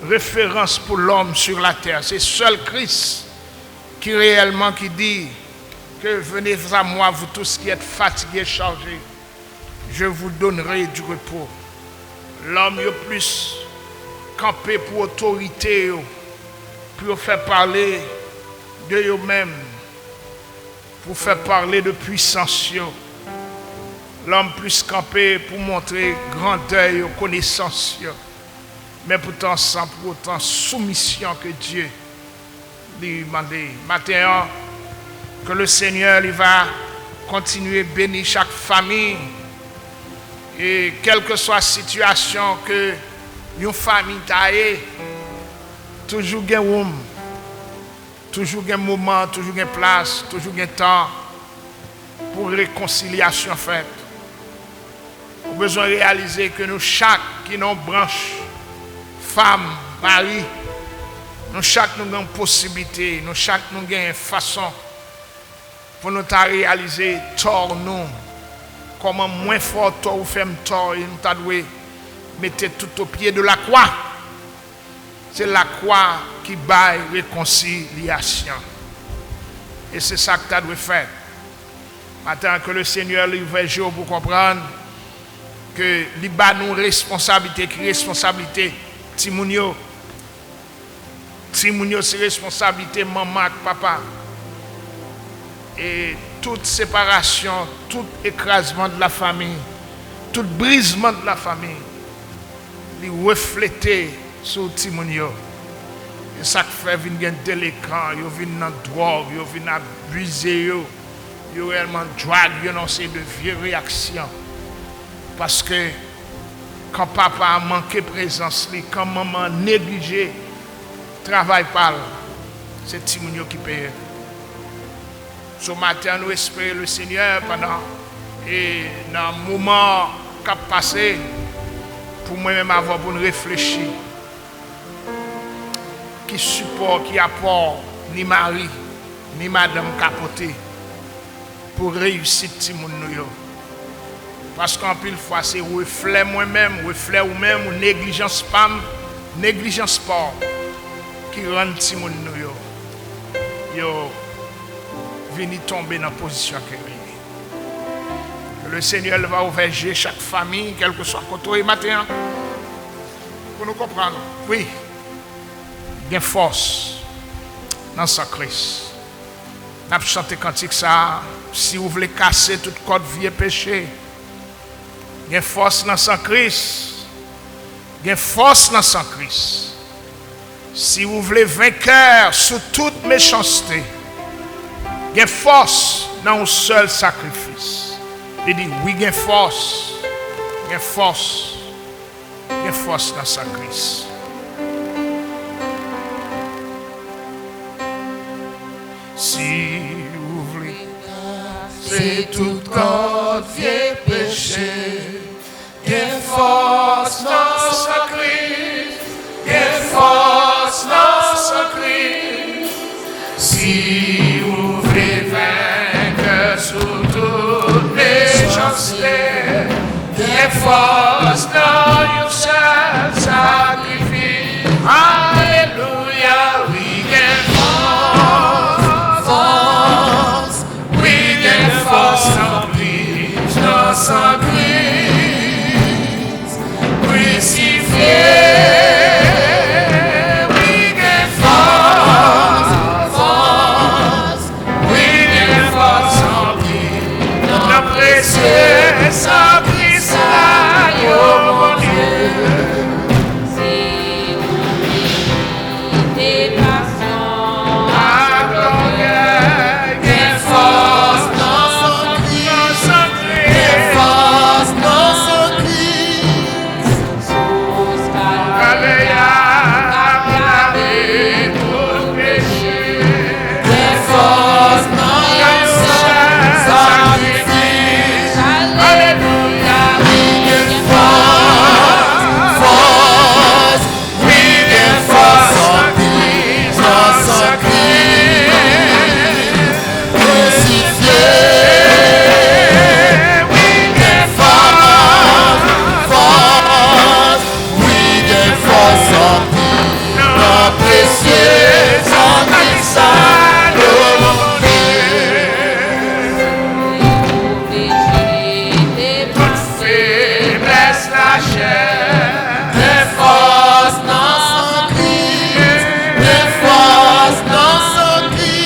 référence pour l'homme sur la terre. C'est seul Christ qui réellement qui dit que venez à moi, vous tous qui êtes fatigués, chargés, je vous donnerai du repos. L'homme est plus campé pour autorité, pour faire parler de eux-mêmes, pour faire parler de puissance. L'homme plus campé pour montrer grandeur, connaissance, mais pourtant sans pour autant soumission que Dieu lui demande. Maintenant, que le Seigneur il va continuer à bénir chaque famille et quelle que soit la situation que une famille taille, toujours un room, toujours un moment, toujours une place, toujours un temps pour réconciliation faite. Nous avons besoin de réaliser que nous chaque qui nous branche, femme, mari, nous chaque nous avons une possibilité, nous chaque nous avons une façon pour nous réaliser tort nous, comment moins fort tort ou fait tort, et nous devons mettre tout au pied de la croix. C'est la croix qui baille réconciliation. Et c'est ça que tu dois faire. Maintenant que le Seigneur livre jour pour comprendre que il bat nous responsabilité, qui responsabilité Timounio. Timounio c'est responsabilité maman, papa. Et toute séparation, tout écrasement de la famille, tout brisement de la famille, il reflète sur Timounio. Et ça fait venir un délinquant, il vient dans la drogue, il vient abuser, il réellement drague, non c'est de vieilles réactions. Parce que quand papa a manqué de présence, quand maman a négligé, travail par, c'est Timounio qui paye. Ce matin, nous espérons le Seigneur pendant et dans le moment qui a passé, pour moi-même avoir pour réfléchir. Qui support, qui apporte, ni mari, ni madame capoté pour réussir Timoun nous. Parce qu'en pile fois, c'est reflet moi-même, reflet ou même, ou négligence femme, négligence sport qui rend Timoun nous. Yo venir tomber dans la position que le Seigneur va ouvrir chaque famille, quel que soit le côté matin, pour nous comprendre. Oui, il y a une force dans sa Christ. Nous avons chanté cantique ça. Si vous voulez casser toute code vieux péché, il y a une force dans sa Christ. Il y a une force dans sa Christ. Si vous voulez vainqueur sur toute méchanceté, il y a une force dans un seul sacrifice. Il dit, oui, il y a une force. Il y a une force. Il y a une force dans sa Christ. Si vous voulez, c'est tout code vieux péché. Il y a une force dans sa Christ. Il y a une force dans sa Christ. Si vous voulez vaincre sous toute méchanceté, il y a une force dans un seul sacrifice. Alléluia. précieux sang Christ l'agneau, mon Dieu. Si vous tes passions, À l'orgueil, Quelle force dans son Christ, quelle force dans son Christ. Alléluia, acclamez pour le péché. Quelle force dans son sacrifice. Alléluia, Quelle force, oui, quelle force en Christ, dans son Christ. Crucifié, oui, quelle force, oui, quelle force en Christ, dans précieux sang Christ, le mon Faiblesse la chair. Quelle force dans son Christ, quelle force dans son Christ.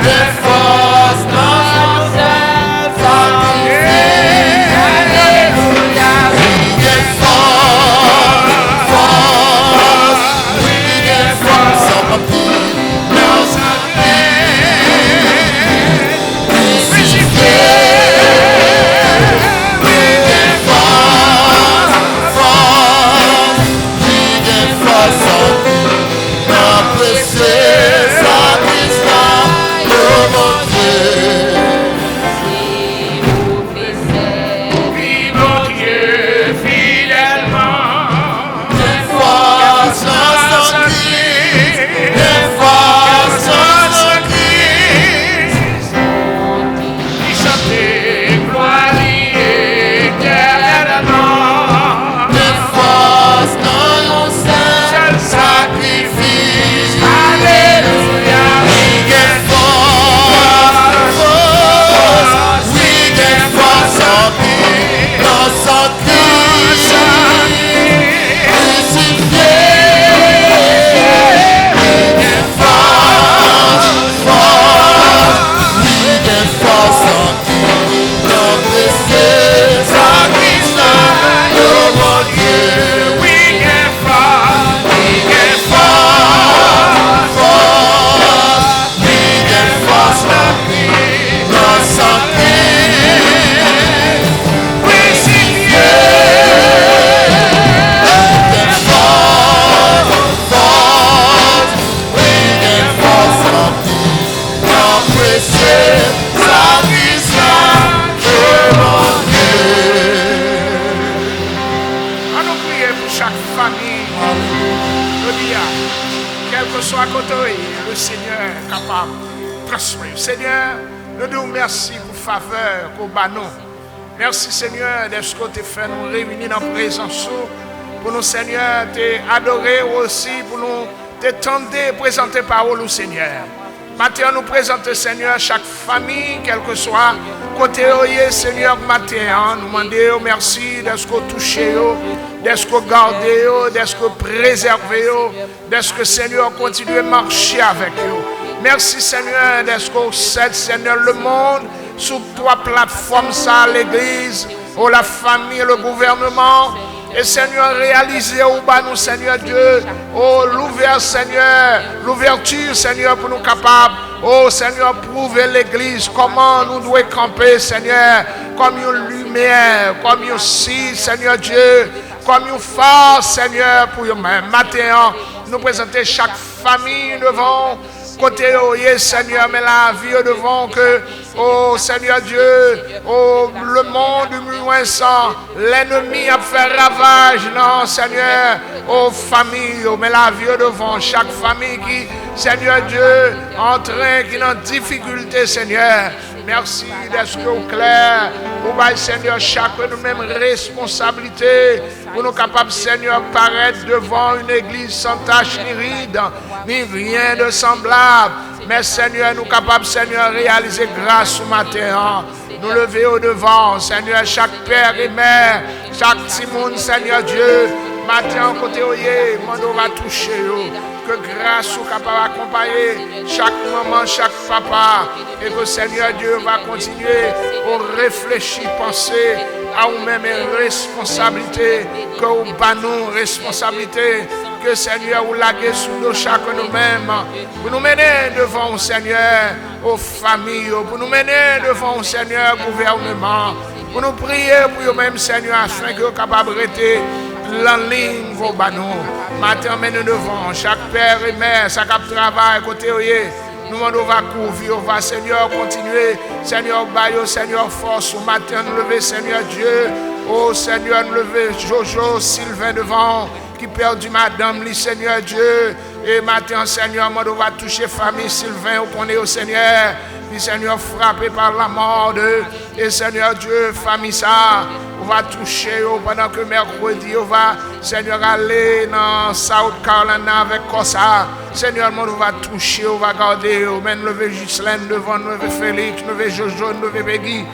Quelle force dans son sacrifice. Quelle force, oui, quelle force en Christ, dans son Christ. Crucifié, oui, quelle force, oui, quelle force en Christ, dans précieux sang Christ, le mon Dieu. Vive mon Dieu fidèlement. Quelle force dans son Christ, quelle force dans son Christ. Qui chantait gloire éternellement. Quelle force dans mon seul sacrifice. Alléluia. Oui, quelle force, oui, quelle force en Christ, dans son Christ. Crucifié, quelle force, oui, quelle force en Christ, dans précieux sang Christ, le mon Dieu. Oui, quelle force. Quelle force, oui, quelle force en Christ, dans son Christ. Crucifié, quelle force, oui, quelle force en Christ, dans précieux sang Christ, le mon Dieu. On nous prie pour chaque famille. Je dis, quel que soit côté, le Seigneur est capable de prospérer. Seigneur, nous nous merci pour faveur qu'on bat nous. Merci Seigneur d'être que tu fait nous réunir dans la présence pour nous Seigneur te adorer aussi pour nous te tendre présenter parole au Seigneur. Maintenant nous présenter Seigneur chaque famille quel que soit côté Seigneur matin nous demander merci d'être que touché d'être que gardé d'être que préservé d'être que Seigneur continue à marcher avec eux. Merci Seigneur d'être que cette Seigneur le monde sous trois plateformes ça l'église la famille le gouvernement. Et Seigneur, réalisez au bas nous, Seigneur Dieu, l'ouverture, Seigneur, pour nous capables, Seigneur, prouver l'église, comment nous devons camper, Seigneur, comme une lumière, comme une cire, Seigneur Dieu, comme une force, Seigneur, pour nous-mêmes. Matin, nous présenter chaque famille devant, côté, Seigneur, mais la vie devant que, Seigneur Dieu, le monde loin sans, l'ennemi a fait ravage, non, Seigneur, famille, mais la vie devant chaque famille qui, Seigneur Dieu, en train, qui est en difficulté, Seigneur. Merci d'être clair. Pour Seigneur, chaque de même responsabilité. Pour nous capables, Seigneur, paraître devant une église sans tache ni ride, ni rien de semblable. Mais Seigneur, nous capables, Seigneur, réaliser grâce ce matin. Nous lever au devant, Seigneur, chaque père et mère, chaque petit monde, Seigneur Dieu. Matin, côté oye, mando va toucher yo. Que grâce soit capable d'accompagner chaque maman, chaque papa. Et que Seigneur Dieu va continuer à réfléchir, penser à nous-mêmes responsabilité. Que vous nous responsabilité. Que Seigneur vous laguez sous nos chacun nous-mêmes. Pour nous mener devant le Seigneur aux familles. Pour nous mener devant le Seigneur au gouvernement. Pour nous prier pour nous-mêmes, Seigneur, afin que vous soyez capables de rester en ligne vos banons. Matin, menez devant chaque père et mère, chaque travail, côté oye. Nous on va couvrir, on va, Seigneur, continuer. Seigneur, baillot, Seigneur, force. Au matin, nous lever, Seigneur Dieu. Oh, Seigneur, nous lever Jojo, Sylvain devant, qui perdu madame, lui, Seigneur Dieu. Et matin, Seigneur, on va toucher famille Sylvain, on connaît au Seigneur. Puis, Seigneur, frappé par la mort de. Et Seigneur Dieu, famille ça. On va toucher pendant que mercredi, on va, Seigneur, aller dans South Carolina avec Kosa. Seigneur, on va toucher, on va garder. On va lever Ghislaine devant, nous lever Félix, nous lever Jojo, nous lever Begui.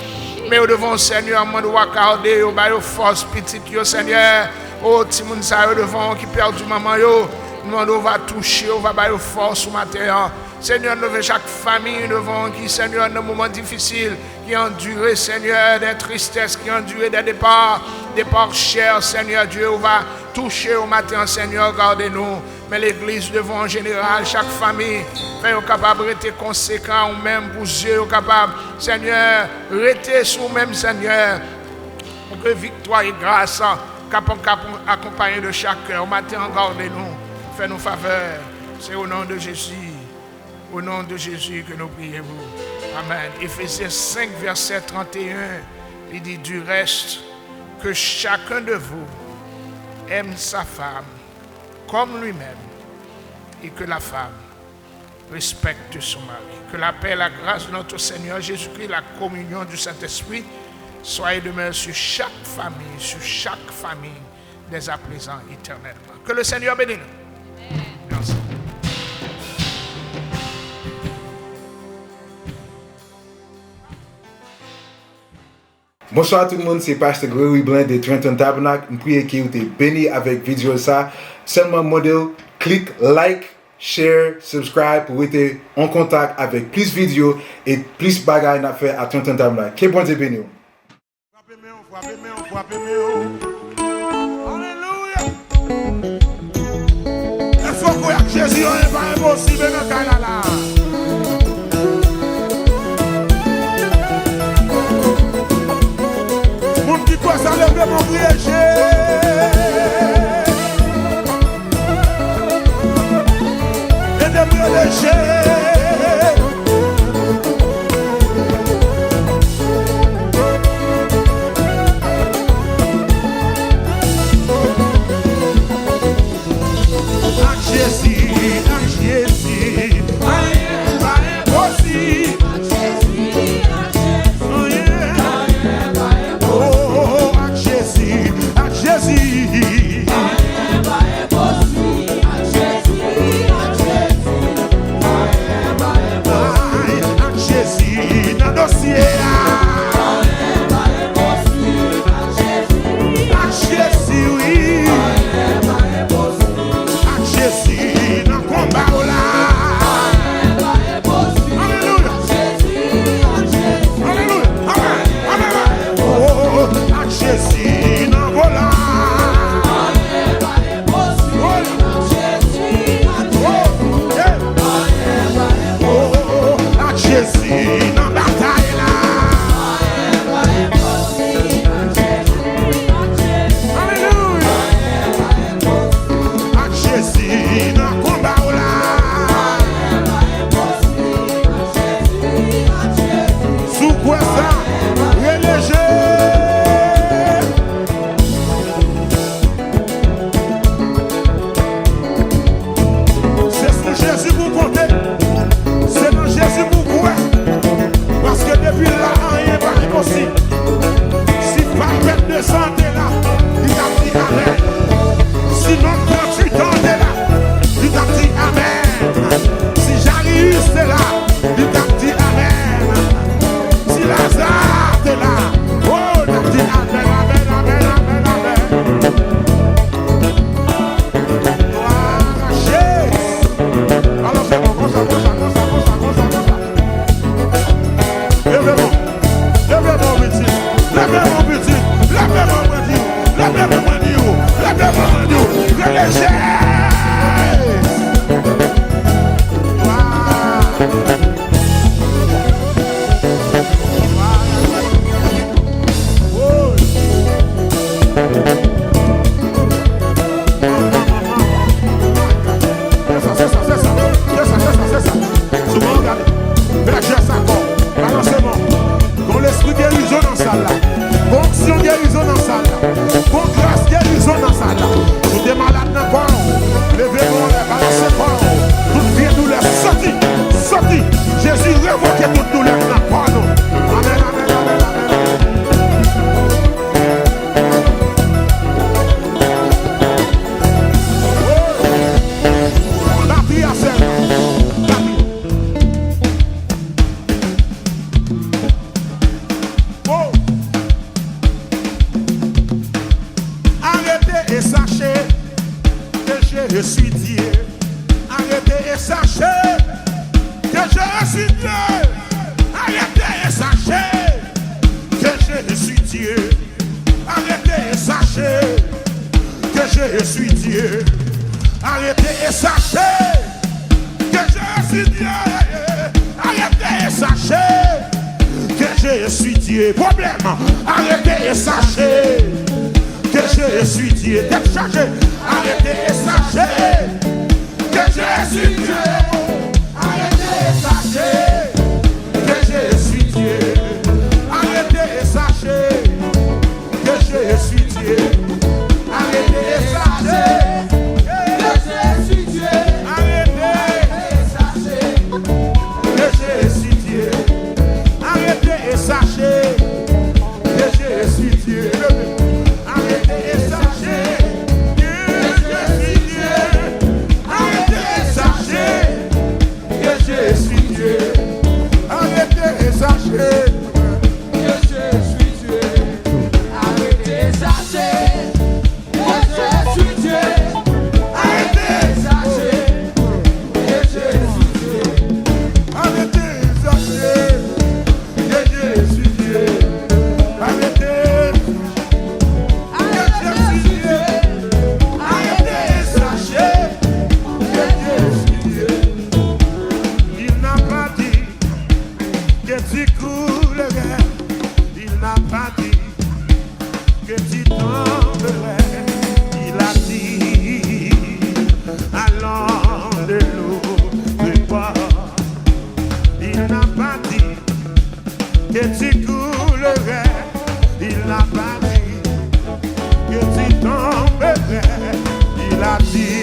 Mais au devant, Seigneur, on va garder, on va force petite, Seigneur. Oh, Timoun sa devant qui perd du maman, nous on va toucher, on va bailler force au matin. Seigneur, nous veut chaque famille devant qui, Seigneur, dans un moment difficile, qui a enduré, Seigneur, des tristesses, qui a enduré des départs chers, Seigneur Dieu, on va toucher au matin, Seigneur, gardez-nous. Mais l'église devant en général, chaque famille, fait capable de être conséquent ou même pour Dieu, capable, Seigneur, rester sous même, Seigneur, pour que victoire et grâce, accompagner de chaque cœur. Au matin, gardez-nous, fais-nous faveur. C'est au nom de Jésus. Au nom de Jésus que nous prions. Amen. Éphésiens 5, verset 31, il dit du reste que chacun de vous aime sa femme comme lui-même et que la femme respecte son mari. Que la paix et la grâce de notre Seigneur Jésus-Christ, la communion du Saint-Esprit, soit et demeure sur chaque famille, dès à présent éternellement. Que le Seigneur bénisse nous. Merci. Bonsoir tout le monde, c'est Pasteur Gregory Blanc de Trenton Tabernacle. Je prie que vous êtes bénis avec vidéo ça. Seulement modèle, clique, like, share, subscribe pour être en contact avec plus de vidéos et plus de bagages à faire à Trenton Tabernacle. Que bon Dieu bénisse. Alléluia. Est-ce que Jésus n'est pas impossible dans Canada? Mon qui doit s'enlever mon piégé. Et de me léger. See Il a dit